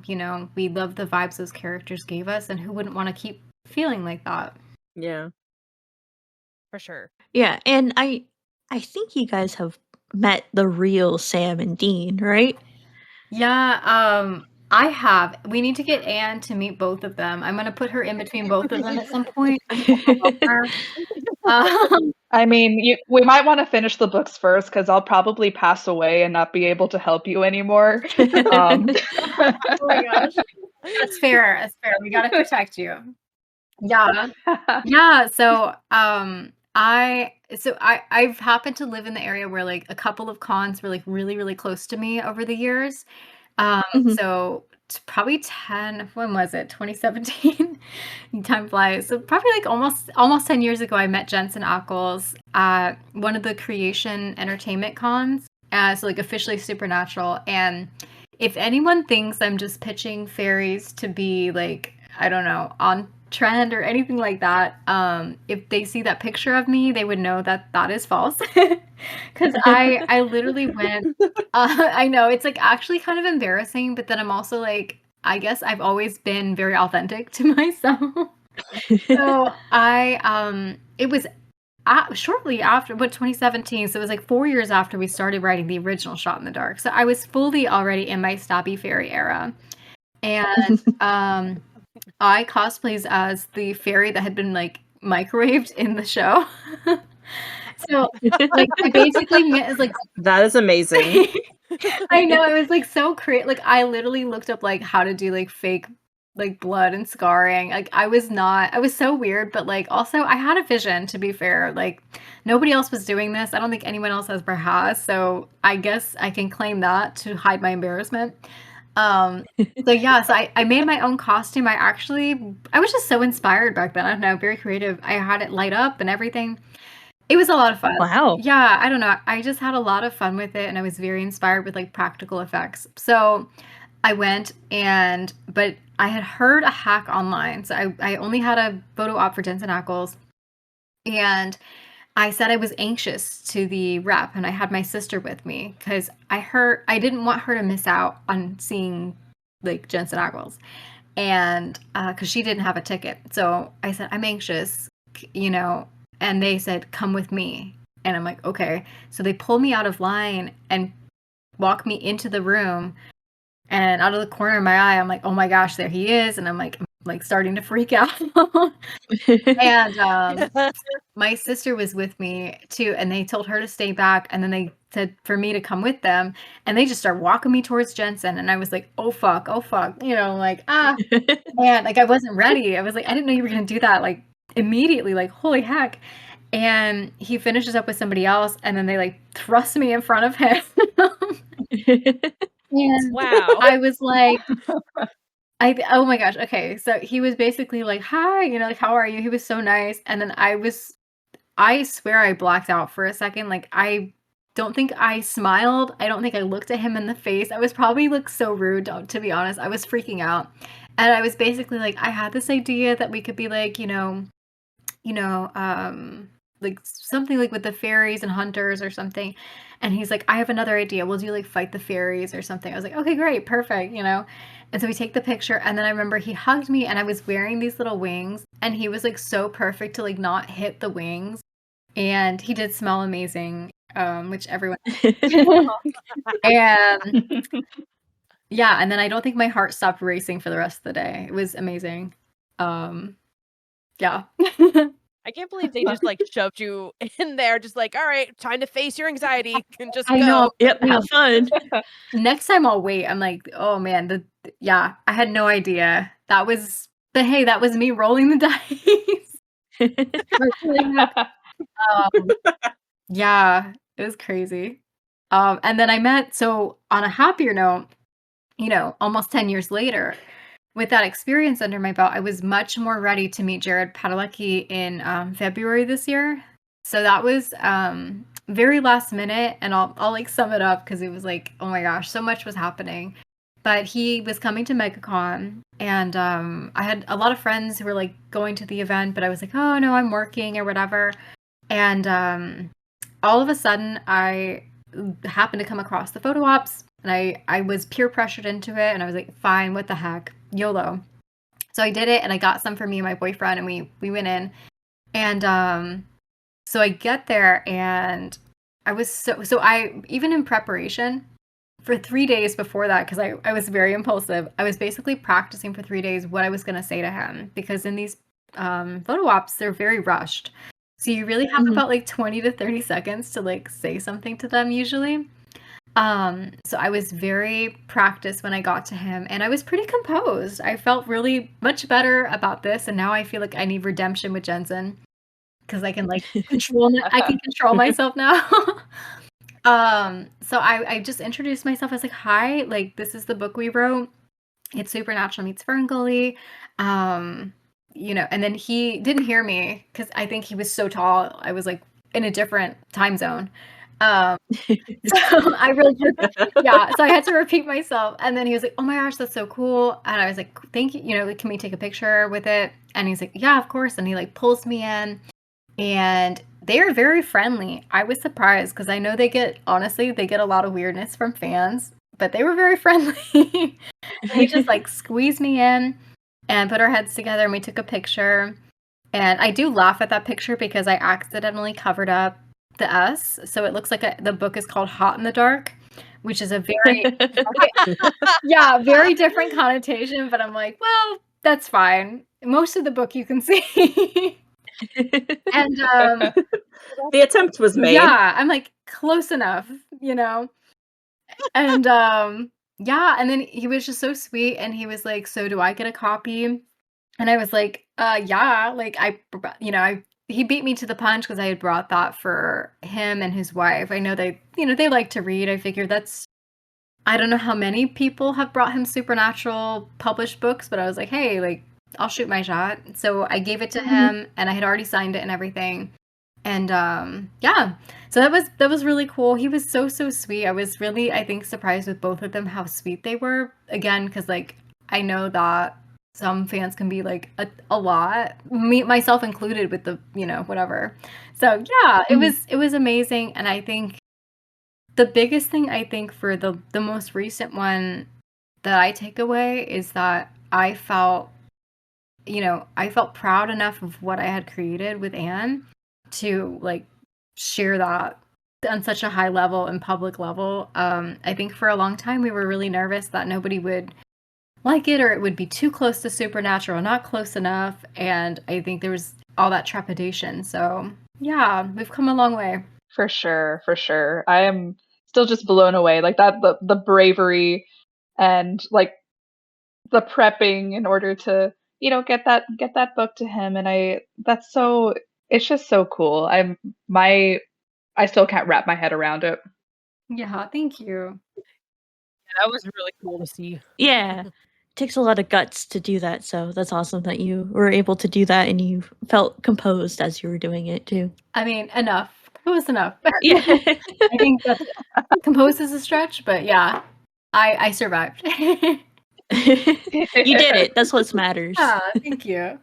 We love the vibes those characters gave us, and who wouldn't want to keep feeling like that? Yeah, for sure. Yeah, and I think you guys have met the real Sam and Dean, right? Yeah, I have. We need to get Anne to meet both of them. I'm gonna put her in between both of them at some point. I mean, we might want to finish the books first because I'll probably pass away and not be able to help you anymore. Oh my gosh. That's fair. That's fair. We gotta protect you. Yeah. Yeah. So I've happened to live in the area where like a couple of cons were like really, really close to me over the years. So probably 10, when was it? 2017? Time flies. So probably like almost 10 years ago, I met Jensen Ackles at one of the Creation Entertainment cons. So like officially Supernatural. And if anyone thinks I'm just pitching fairies to be like, I don't know, on trend or anything like that, if they see that picture of me, they would know that that is false. Because I literally went, I know it's like actually kind of embarrassing, but then I'm also like, I guess I've always been very authentic to myself. So it was shortly after, 2017, so it was like 4 years after we started writing the original Shot in the Dark. So I was fully already in my Stabby Fairy era. And I cosplayed as the fairy that had been like microwaved in the show. So like I basically met as like that is amazing. I know, it was like so creative. Like I literally looked up like how to do like fake like blood and scarring. Like I was so weird, but like also I had a vision, to be fair. Like nobody else was doing this. I don't think anyone else ever has. So I guess I can claim that to hide my embarrassment. So yeah, so I made my own costume. I was just so inspired back then. I don't know, very creative. I had it light up and everything. It was a lot of fun. Wow. Yeah, I don't know. I just had a lot of fun with it, and I was very inspired with like practical effects. So I went but I had heard a hack online. So I only had a photo op for Jensen Ackles, and I said I was anxious to the rep, and I had my sister with me because I didn't want her to miss out on seeing like Jensen Ackles. and because she didn't have a ticket. So I said, I'm anxious, and they said, come with me. And I'm like, okay. So they pulled me out of line and walked me into the room, and out of the corner of my eye, I'm like, oh my gosh, there he is. And I'm like starting to freak out. And my sister was with me too, and they told her to stay back, and then they said for me to come with them, and they just started walking me towards Jensen, and I was like, oh fuck, like, man, like I wasn't ready. I was like, I didn't know you were gonna do that like immediately, like holy heck. And he finishes up with somebody else, and then they like thrust me in front of him. And Wow. I was like, oh my gosh, okay. So he was basically like, hi, like, how are you? He was so nice. And then I swear I blacked out for a second. Like, I don't think I smiled. I don't think I looked at him in the face. I was probably so rude, to be honest. I was freaking out. And I was basically like, I had this idea that we could be like, like something like with the fairies and hunters or something. And he's like, I have another idea. We'll do like fight the fairies or something. I was like, okay, great, perfect, And so we take the picture, and then I remember he hugged me, and I was wearing these little wings, and he was like so perfect to like not hit the wings. And he did smell amazing, which everyone and yeah, and then I don't think my heart stopped racing for the rest of the day. It was amazing. Yeah. I can't believe they just like shoved you in there, just like, all right, time to face your anxiety and just I go. know. Yep, have fun. Next time I'll wait. I'm like, oh man, I had no idea. That was me rolling the dice. Yeah, it was crazy. And then I met, so on a happier note, almost 10 years later, with that experience under my belt, I was much more ready to meet Jared Padalecki in February this year. So that was very last minute, and I'll like sum it up because it was like, oh my gosh, so much was happening. But he was coming to MegaCon, and I had a lot of friends who were like going to the event, but I was like, oh no, I'm working or whatever. And all of a sudden, I happened to come across the photo ops, and I was peer pressured into it, and I was like, fine, what the heck, YOLO. So I did it, and I got some for me and my boyfriend, and we went in. And so I get there, and I was so I, even in preparation for 3 days before that, because I was very impulsive, I was basically practicing for 3 days what I was going to say to him, because in these photo ops, they're very rushed. So you really have about like 20 to 30 seconds to like say something to them usually. So I was very practiced when I got to him, and I was pretty composed. I felt really much better about this, and now I feel like I need redemption with Jensen, because I can like control myself now. So I just introduced myself. I was like, hi, like this is the book we wrote. It's Supernatural Meets Ferngully. And then he didn't hear me because I think he was so tall. I was like in a different time zone. So I really so I had to repeat myself. And then he was like, oh my gosh, that's so cool. And I was like, thank you. Can we take a picture with it? And he's like, yeah, of course. And he like pulls me in, and they are very friendly. I was surprised because I know they get a lot of weirdness from fans, but they were very friendly. They just like squeezed me in and put our heads together, and we took a picture. And I do laugh at that picture because I accidentally covered up the S, so it looks like the book is called Hot in the Dark, which is a very very different connotation, but I'm like, well, that's fine. Most of the book you can see. And the attempt was made. Yeah, I'm like, close enough, And and then he was just so sweet, and he was like, so do I get a copy? And I was like, yeah, like he beat me to the punch because I had brought that for him and his wife. I know they like to read. I figured I don't know how many people have brought him Supernatural published books, but I was like, hey, like, I'll shoot my shot. So I gave it to him, and I had already signed it and everything. And so that was really cool. He was so sweet. I was really, I think, surprised with both of them how sweet they were. Again, because like I know that some fans can be like a lot, me myself included, with the whatever. So yeah, it was amazing. And I think the biggest thing, I think, for the most recent one that I take away is that I felt, I felt proud enough of what I had created with Anne to like share that on such a high level and public level. I think for a long time we were really nervous that nobody would like it, or it would be too close to supernatural, not close enough. And I think there was all that trepidation. So yeah, we've come a long way. For sure, for sure. I am still just blown away. Like that, the bravery and like the prepping in order to, get that book to him. And it's just so cool. I still can't wrap my head around it. Yeah, thank you. That was really cool to see. Yeah. It takes a lot of guts to do that, so that's awesome that you were able to do that and you felt composed as you were doing it too. I mean, enough. It was enough. Yeah. I think that composed is a stretch, but yeah, I survived. You did it. That's what matters. Thank you.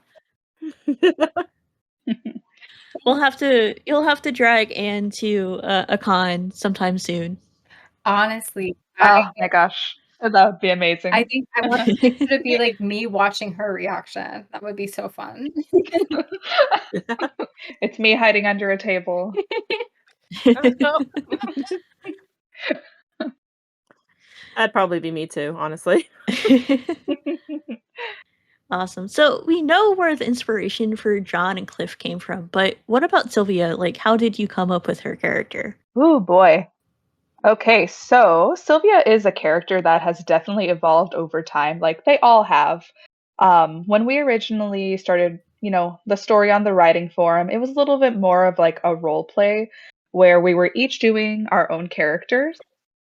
You'll have to drag Anne to a con sometime soon. Honestly, Oh my gosh, that would be amazing. I think I want it to be like me watching her reaction. That would be so fun. It's me hiding under a table. That'd probably be me too, honestly. Awesome. So we know where the inspiration for John and Cliff came from, but what about Sylvia? Like, how did you come up with her character? Oh boy. Okay, so Sylvia is a character that has definitely evolved over time, like they all have. When we originally started, the story on the writing forum, it was a little bit more of like a role play where we were each doing our own characters.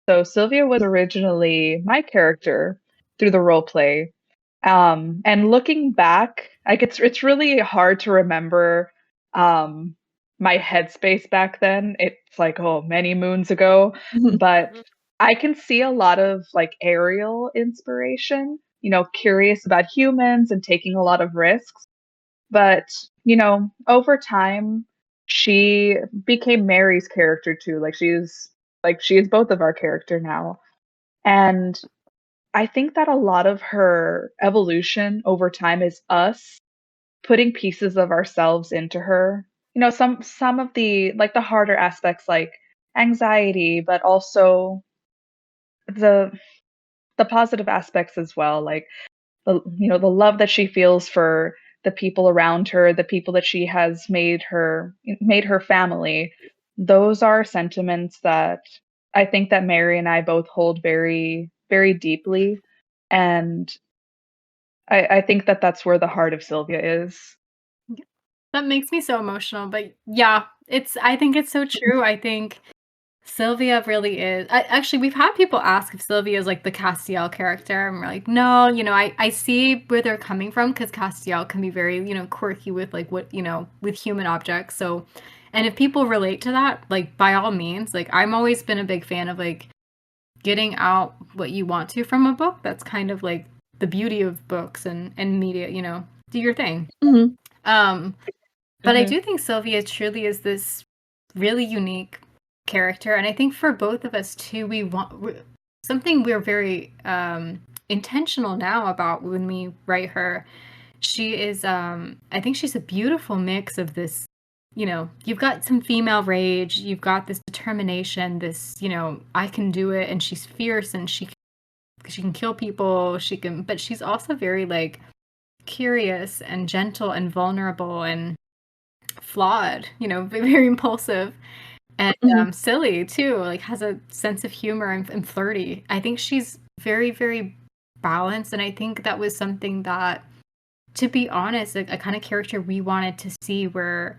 So Sylvia was originally my character through the role play. And looking back, like it's really hard to remember my headspace back then. It's like, oh, many moons ago, but I can see a lot of like Ariel inspiration, curious about humans and taking a lot of risks. But, over time, she became Mary's character too. She is both of our character now. And I think that a lot of her evolution over time is us putting pieces of ourselves into her. Some of the like the harder aspects like anxiety, but also the positive aspects as well, like the love that she feels for the people around her, the people that she has made her family. Those are sentiments that I think that Mary and I both hold very, very deeply. And I think that that's where the heart of Sylvia is. That makes me so emotional, but yeah, I think it's so true. I think Sylvia really is. Actually, we've had people ask if Sylvia is like the Castiel character, and we're like, no, I see where they're coming from because Castiel can be very, quirky with like with human objects. So, and if people relate to that, like by all means, like I'm always been a big fan of like getting out what you want to from a book. That's kind of like the beauty of books and media, do your thing. Mm-hmm. But I do think Sylvia truly is this really unique character, and I think for both of us too, we want something we're very intentional now about when we write her. She is I think she's a beautiful mix of this, you've got some female rage, you've got this determination, this, I can do it, and she's fierce and she can kill people, but she's also very like curious and gentle and vulnerable and flawed, very impulsive and silly too, like has a sense of humor and flirty. I think she's very, very balanced, and I think that was something that, to be honest, a kind of character we wanted to see where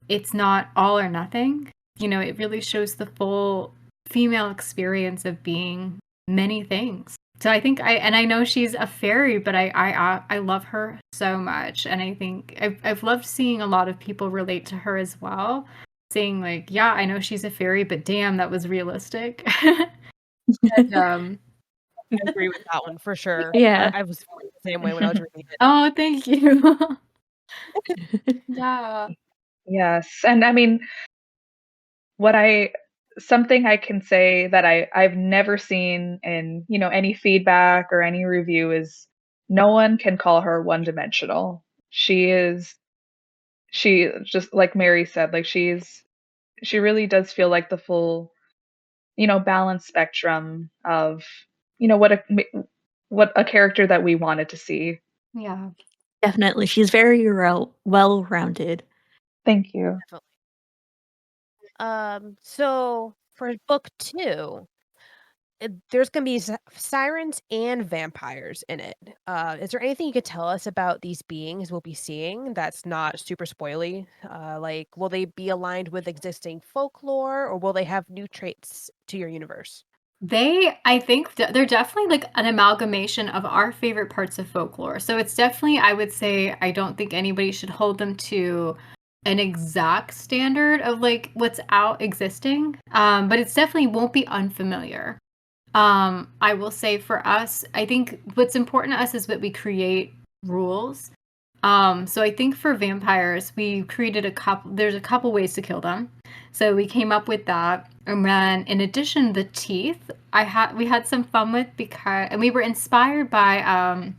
it's not all or nothing. It really shows the full female experience of being many things. So I think I know she's a fairy, but I love her so much, and I think I've loved seeing a lot of people relate to her as well, saying like, yeah, I know she's a fairy, but damn, that was realistic. And, I agree with that one for sure. Yeah. I was feeling the same way when I was reading it. Oh, thank you. Yeah. Yes, and I mean, something I can say that I've never seen in any feedback or any review is no one can call her one-dimensional. She just like Mary said, like she really does feel like the full, balanced spectrum of, what a character that we wanted to see. Yeah. Definitely. She's very well-rounded. Thank you. So for book 2, there's gonna be sirens and vampires in it. Is there anything you could tell us about these beings we'll be seeing that's not super spoily? Like, will they be aligned with existing folklore, or will they have new traits to your universe? I think they're definitely like an amalgamation of our favorite parts of folklore. So it's definitely, I would say, I don't think anybody should hold them to an exact standard of like what's out existing. But it's definitely won't be unfamiliar. I will say for us, I think what's important to us is that we create rules. So I think for vampires, we created there's a couple ways to kill them. So we came up with that. And then in addition, the teeth, we had some fun with and we were inspired by,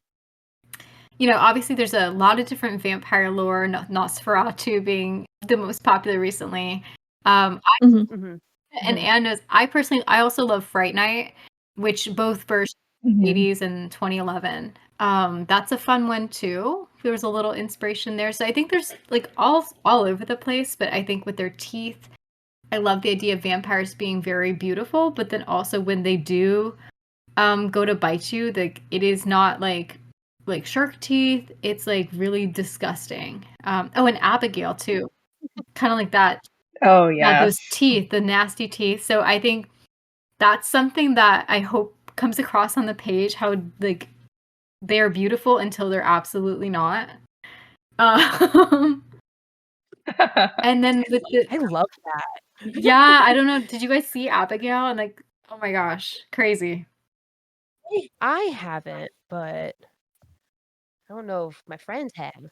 obviously there's a lot of different vampire lore, Nosferatu being the most popular recently. And Anne knows, I also love Fright Night, which both versions, 80s and 2011. That's a fun one too. There was a little inspiration there. So I think there's like all over the place, but I think with their teeth, I love the idea of vampires being very beautiful, but then also when they do go to bite you, it is not like shark teeth. It's like really disgusting. And Abigail too. Kind of like that. Oh yeah. Those teeth, the nasty teeth. So I think that's something that I hope comes across on the page, how like they are beautiful until they're absolutely not. And then I love that. Yeah, I don't know. Did you guys see Abigail? And like, oh my gosh, crazy. I haven't, but I don't know if my friends have.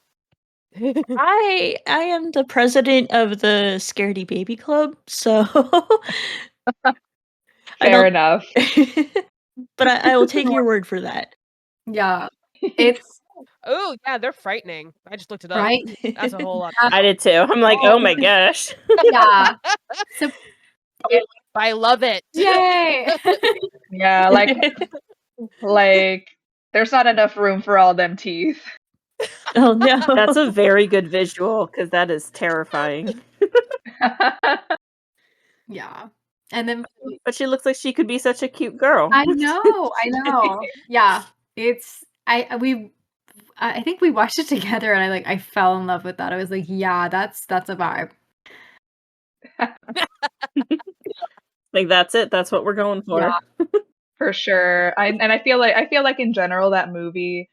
I am the president of the Scaredy Baby Club, so fair enough. But I will take your word for that. Yeah, it's. Oh yeah, they're frightening. I just looked it up. Right? That's a whole lot. I did too. I'm like, oh my gosh. Yeah. So I love it. Yay! Yeah, like there's not enough room for all them teeth. Oh no. That's a very good visual because that is terrifying. Yeah. And then But she looks like she could be such a cute girl. I know. Yeah. It's I think we watched it together and I fell in love with that. I was like, yeah, that's a vibe. Like that's it. That's what we're going for. Yeah, for sure. I feel like in general that movie,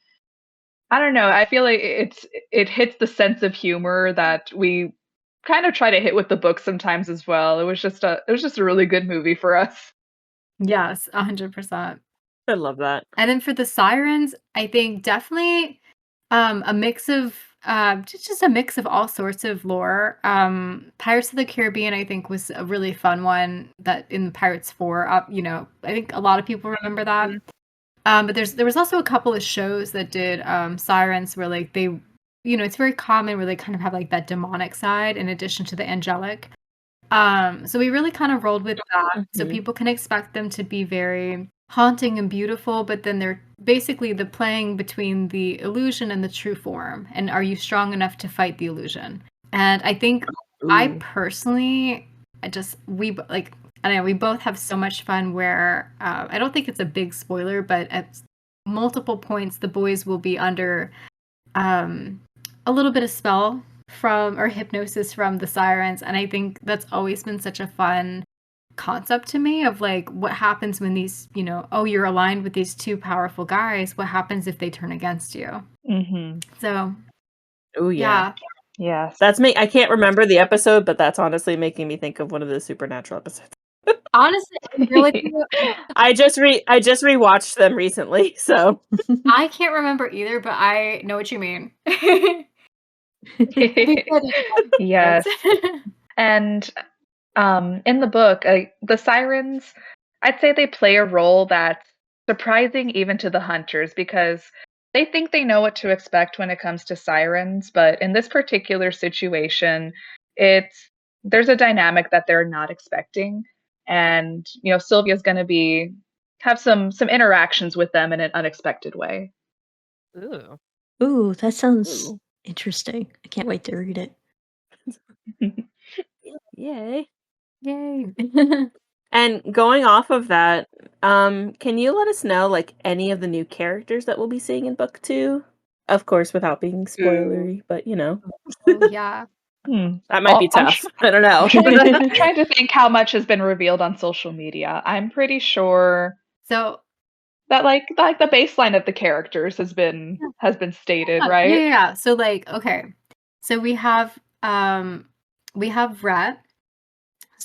I don't know, I feel like it hits the sense of humor that we kind of try to hit with the book sometimes as well. It was just a really good movie for us. Yes, 100%. I love that. And then for the sirens, I think definitely a mix of just a mix of all sorts of lore. Pirates of the Caribbean, I think, was a really fun one that in Pirates 4, I think a lot of people remember that. But there was also a couple of shows that did sirens where like they, it's very common where they kind of have like that demonic side in addition to the angelic. So we really kind of rolled with that. So people can expect them to be very haunting and beautiful, but then they're basically the playing between the illusion and the true form. And are you strong enough to fight the illusion? And I think I personally, we both have so much fun where I don't think it's a big spoiler, but at multiple points, the boys will be under a little bit of spell or hypnosis from the sirens. And I think that's always been such a fun concept to me of like what happens when these you're aligned with these two powerful guys, what happens if they turn against you? So yeah. Yes, that's me. I can't remember the episode, but that's honestly making me think of one of the Supernatural episodes. Honestly, really, I just rewatched them recently, so I can't remember either, but I know what you mean. Yes. And in the book, the sirens, I'd say they play a role that's surprising even to the hunters, because they think they know what to expect when it comes to sirens, but in this particular situation, there's a dynamic that they're not expecting, and Sylvia's going to have some interactions with them in an unexpected way. Ooh, that sounds interesting. I can't wait to read it. Yay. Yay. And going off of that, can you let us know like any of the new characters that we'll be seeing in book 2? Of course, without being spoilery, but Oh, yeah. that might be tough. I don't know. I'm trying to think how much has been revealed on social media. I'm pretty sure So that like the baseline of the characters has been stated, right? Yeah. So okay. So we have Rhett,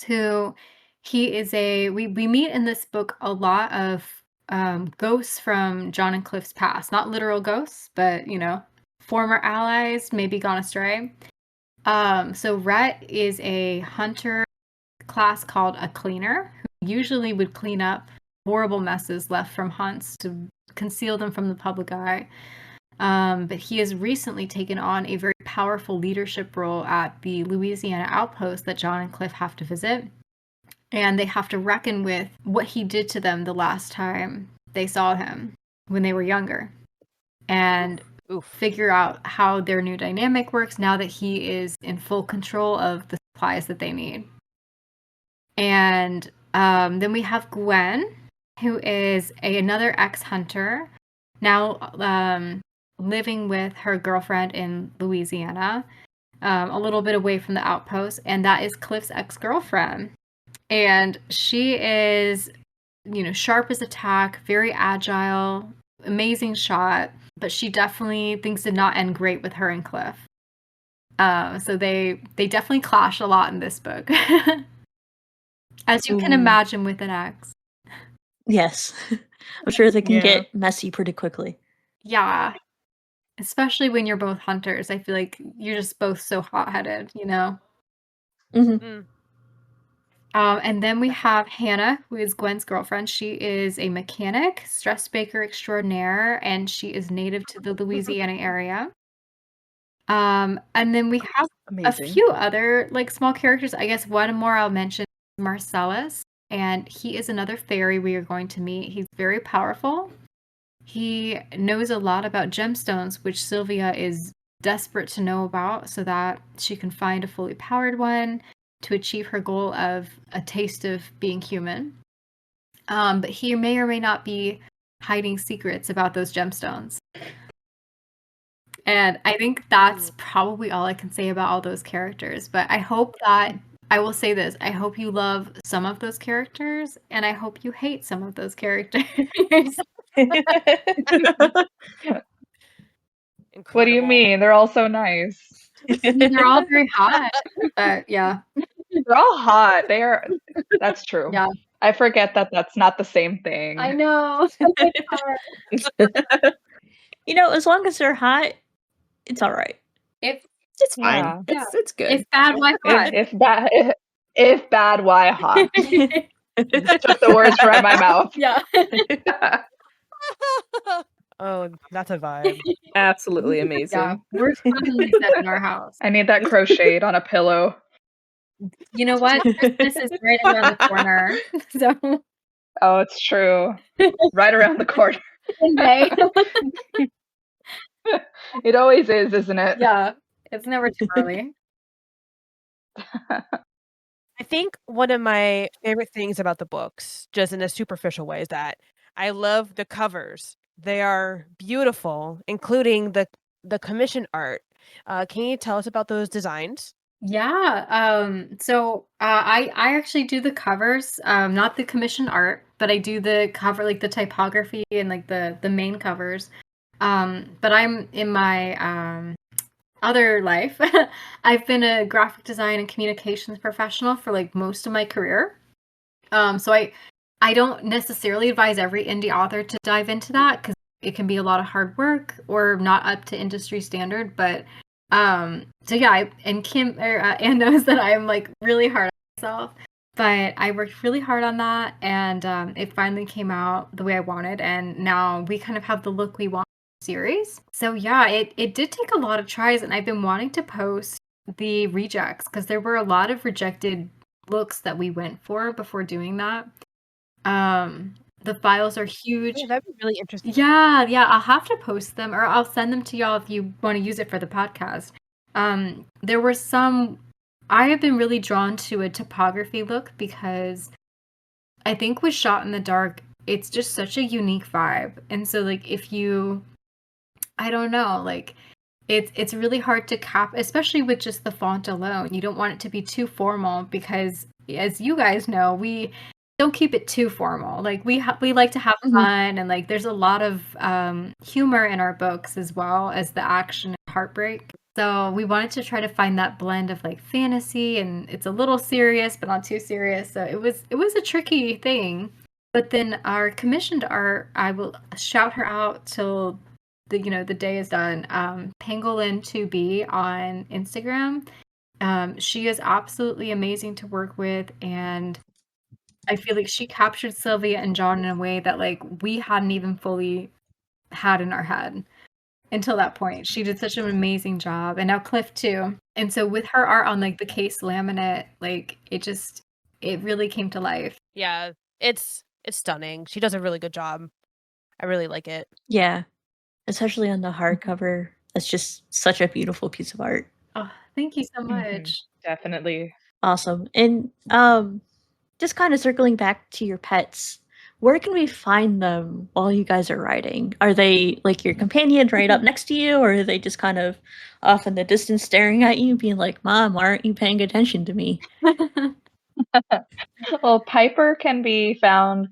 who he is we meet in this book a lot of ghosts from John and Cliff's past. Not literal ghosts, but former allies, maybe gone astray. So Rhett is a hunter class called a cleaner, who usually would clean up horrible messes left from hunts to conceal them from the public eye. But he has recently taken on a very powerful leadership role at the Louisiana outpost that John and Cliff have to visit. And they have to reckon with what he did to them the last time they saw him when they were younger. And figure out how their new dynamic works now that he is in full control of the supplies that they need. And then we have Gwen, who is another ex-hunter, now living with her girlfriend in Louisiana, a little bit away from the outpost, and that is Cliff's ex-girlfriend. And she is, sharp as a tack, very agile, amazing shot, but she definitely things did not end great with her and Cliff. So they definitely clash a lot in this book. As you can imagine with an ex. Yes. I'm sure they can get messy pretty quickly. Yeah. Especially when you're both hunters. I feel like you're just both so hot-headed, And then we have Hannah, who is Gwen's girlfriend. She is a mechanic, stress baker extraordinaire, and she is native to the Louisiana area. And then we have a few other small characters. I guess one more I'll mention is Marcellus, and he is another fairy we are going to meet. He's very powerful. He knows a lot about gemstones, which Sylvia is desperate to know about so that she can find a fully powered one to achieve her goal of a taste of being human. But he may or may not be hiding secrets about those gemstones. And I think that's probably all I can say about all those characters. But I hope that, I will say this, I hope you love some of those characters, and I hope you hate some of those characters. What do you mean? They're all so nice. They're all very hot. But yeah. They're all hot. That's true. Yeah. I forget that that's not the same thing. I know. As long as they're hot, it's all right. It's fine. Yeah. It's good. If bad, why hot? If bad, why hot? Took the words right out of my mouth. Yeah. Oh, that's a vibe. Absolutely amazing. Yeah, we're totally set in our house. I need that crocheted on a pillow. You know what? Christmas is right around the corner. So. Oh, it's true. Right around the corner. In May. It always is, isn't it? Yeah. It's never too early. I think one of my favorite things about the books, just in a superficial way, is that I love the covers. They are beautiful, including the commission art. Can you tell us about those designs? Yeah. So I actually do the covers, not the commission art, but I do the cover, the typography and the main covers. But I'm in my other life. I've been a graphic design and communications professional for most of my career. So I don't necessarily advise every indie author to dive into that because it can be a lot of hard work or not up to industry standard. But so yeah, and Anne knows that I'm really hard on myself. But I worked really hard on that, and it finally came out the way I wanted. And now we kind of have the look we want. series. So yeah, it did take a lot of tries, and I've been wanting to post the rejects because there were a lot of rejected looks that we went for before doing that. The files are huge. Yeah, that'd be really interesting. Yeah, I'll have to post them, or I'll send them to y'all if you want to use it for the podcast. There were some. I have been really drawn to a topography look because I think with Shot in the Dark, it's just such a unique vibe. And so like if you, I don't know, like it's really hard to cap, especially with just the font alone. You don't want it to be too formal because, as you guys know, we don't keep it too formal. Like we like to have fun, and like there's a lot of humor in our books as well as the action and heartbreak. So we wanted to try to find that blend of like fantasy, and it's a little serious but not too serious. So it was a tricky thing. But then our commissioned art, I will shout her out till the day is done. Pangolin2B on Instagram. She is absolutely amazing to work with, and I feel like she captured Sylvia and John in a way that like we hadn't even fully had in our head until that point. She did such an amazing job, and now Cliff too. And so with her art on like the case laminate, like it really came to life. Yeah, it's stunning. She does a really good job. I really like it. Yeah, especially on the hardcover. That's just such a beautiful piece of art. Oh, thank you so much. Definitely. Awesome. And just kind of circling back to your pets, where can we find them while you guys are writing? Are they like your companion right up next to you, or are they just kind of off in the distance staring at you, being like, Mom, why aren't you paying attention to me? Well, Piper can be found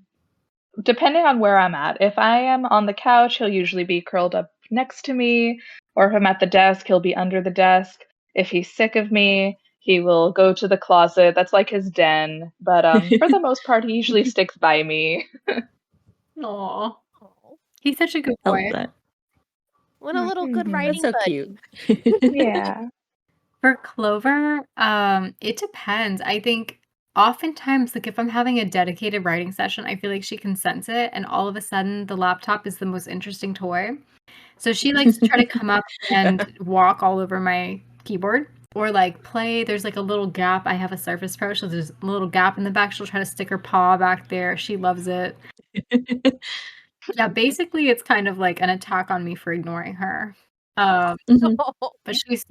depending on where I'm at. If I am on the couch, he'll usually be curled up next to me, or if I'm at the desk, he'll be under the desk. If he's sick of me, he will go to the closet. That's like his den. But for the most part, he usually sticks by me. Aw. He's such a good I boy. love that. What a little good writing That's so buddy. cute. Yeah. For Clover, it depends. I think oftentimes, like if I'm having a dedicated writing session, I feel like she can sense it, and all of a sudden the laptop is the most interesting toy. So she likes to try to come up and walk all over my keyboard, or like play. There's like a little gap. I have a Surface Pro, so there's a little gap in the back. She'll try to stick her paw back there. She loves it. Yeah, basically it's kind of like an attack on me for ignoring her. But she's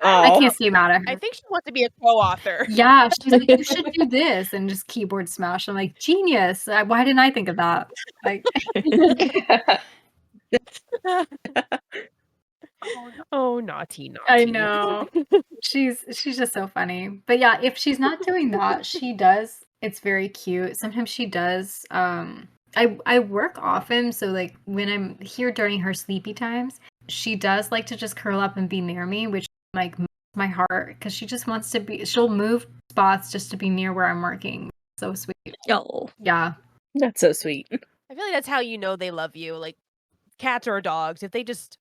I can't stay mad at her. I think she wants to be a co-author. Yeah, she's like, you should do this, and just keyboard smash. I'm like, genius. Why didn't I think of that? Like, oh, naughty. I know. She's just so funny. But yeah, if she's not doing that, she does. It's very cute. Sometimes she does. I work often, so like when I'm here during her sleepy times, she does like to just curl up and be near me, which like melts my heart because she just wants to be. She'll move spots just to be near where I'm working. So sweet. Oh, Yeah, That's so sweet. I feel like that's how you know they love you. Like cats or dogs, if they just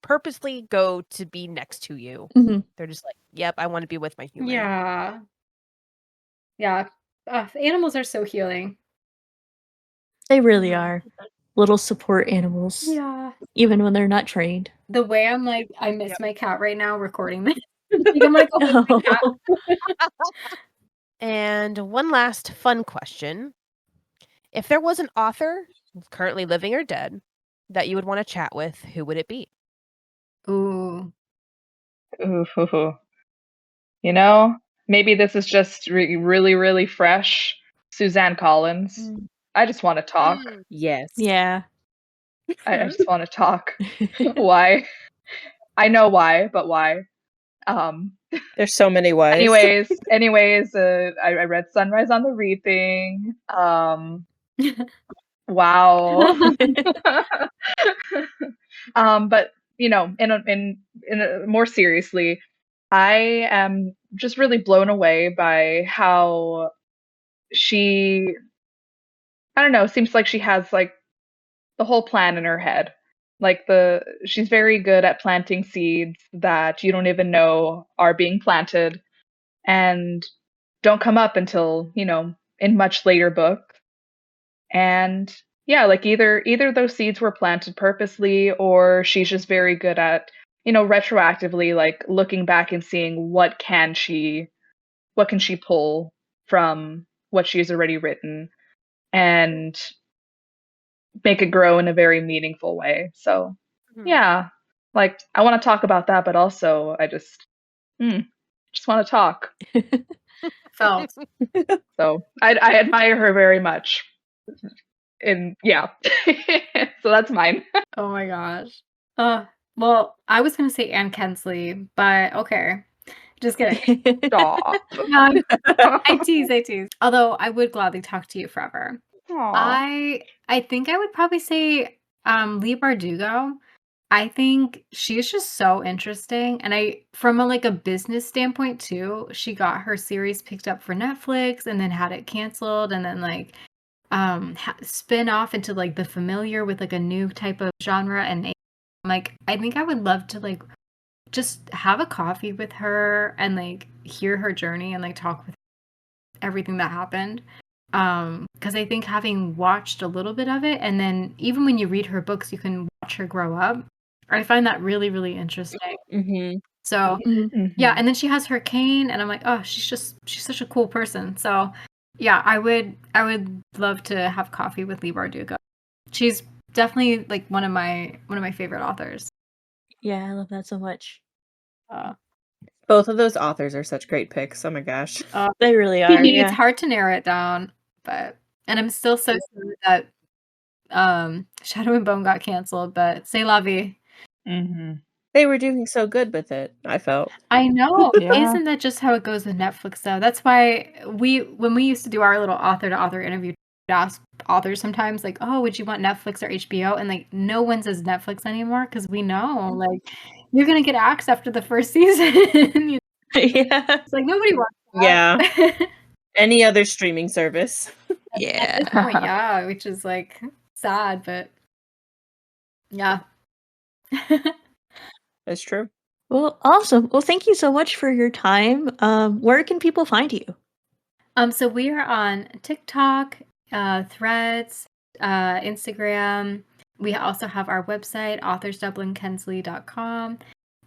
purposely go to be next to you, they're just like, yep, I want to be with my human. Yeah. Animals are so healing. They really are. Little support animals. Yeah. Even when they're not trained. The way I'm like, I miss my cat right now recording this. I'm like, oh, my cat. And one last fun question. If there was an author, currently living or dead, that you would want to chat with, who would it be? Ooh. You know, maybe this is just really, really fresh. Suzane Collins. I just want to talk. Yes. Yeah. I just want to talk. Why? I know why, but why? There's so many ways. Anyways, I read Sunrise on the Reaping. Wow. But you know, in more seriously, I am just really blown away by how she, I don't know, seems like she has like the whole plan in her head. Like she's very good at planting seeds that you don't even know are being planted and don't come up until, you know, in much later books. And yeah, like either those seeds were planted purposely, or she's just very good at, retroactively, like looking back and seeing what can she pull from what she's already written and make it grow in a very meaningful way. So yeah, like I want to talk about that, but also I just want to talk. Felt. So I admire her very much. And yeah, so that's mine. Oh my gosh. Well, I was gonna say Anne Kendsley, but okay. Just kidding. Stop. I tease. Although I would gladly talk to you forever. Aw. I think I would probably say Leigh Bardugo. I think she's just so interesting, and from a business standpoint too, she got her series picked up for Netflix and then had it canceled, and then spin off into the familiar with a new type of genre. And I think I would love to just have a coffee with her and hear her journey and talk with everything that happened. Because I think having watched a little bit of it, and then even when you read her books, you can watch her grow up. I find that really, really interesting. Mm-hmm. So yeah, and then she has her cane, and I'm like, oh, she's such a cool person. So yeah, I would love to have coffee with Leigh Bardugo. She's definitely one of my favorite authors. Yeah, I love that so much. Both of those authors are such great picks. Oh my gosh. They really are. Yeah. It's hard to narrow it down, and I'm still so sad that Shadow and Bone got canceled, but c'est la vie. Mm-hmm. They were doing so good with it, I felt. I know. Yeah. Isn't that just how it goes with Netflix though? That's why when we used to do our little author-to-author interview, we'd ask authors sometimes oh, would you want Netflix or HBO? And no one says Netflix anymore because we know you're gonna get axed after the first season. Yeah. It's nobody wants that. Yeah. Any other streaming service. Yeah. At this point, yeah, which is sad, but yeah. That's true. Well, awesome. Well, thank you so much for your time. Where can people find you? So we are on TikTok, Threads, Instagram. We also have our website, authorsdublinkensley.com,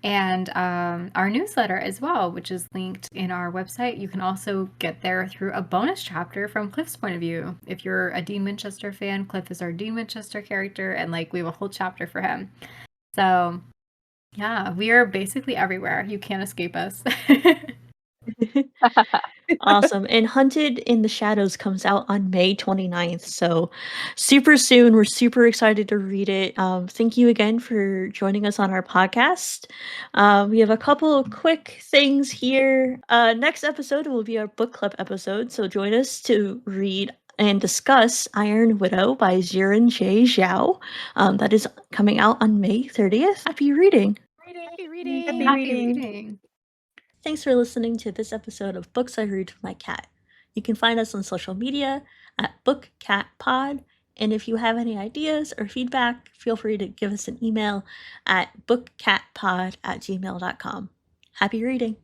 and our newsletter as well, which is linked in our website. You can also get there through a bonus chapter from Cliff's point of view. If you're a Dean Winchester fan, Cliff is our Dean Winchester character, and we have a whole chapter for him. So yeah, we are basically everywhere. You can't escape us. Awesome. And Hunted in the Shadows comes out on May 29th. So super soon. We're super excited to read it. Thank you again for joining us on our podcast. We have a couple of quick things here. Next episode will be our book club episode. So join us to read and discuss Iron Widow by Xiran Zhao. That is coming out on May 30th. Happy reading. Happy reading. Happy reading. Thanks for listening to this episode of Books I Read with My Cat. You can find us on social media at BookCatPod, and if you have any ideas or feedback, feel free to give us an email at bookcatpod@gmail.com. Happy reading!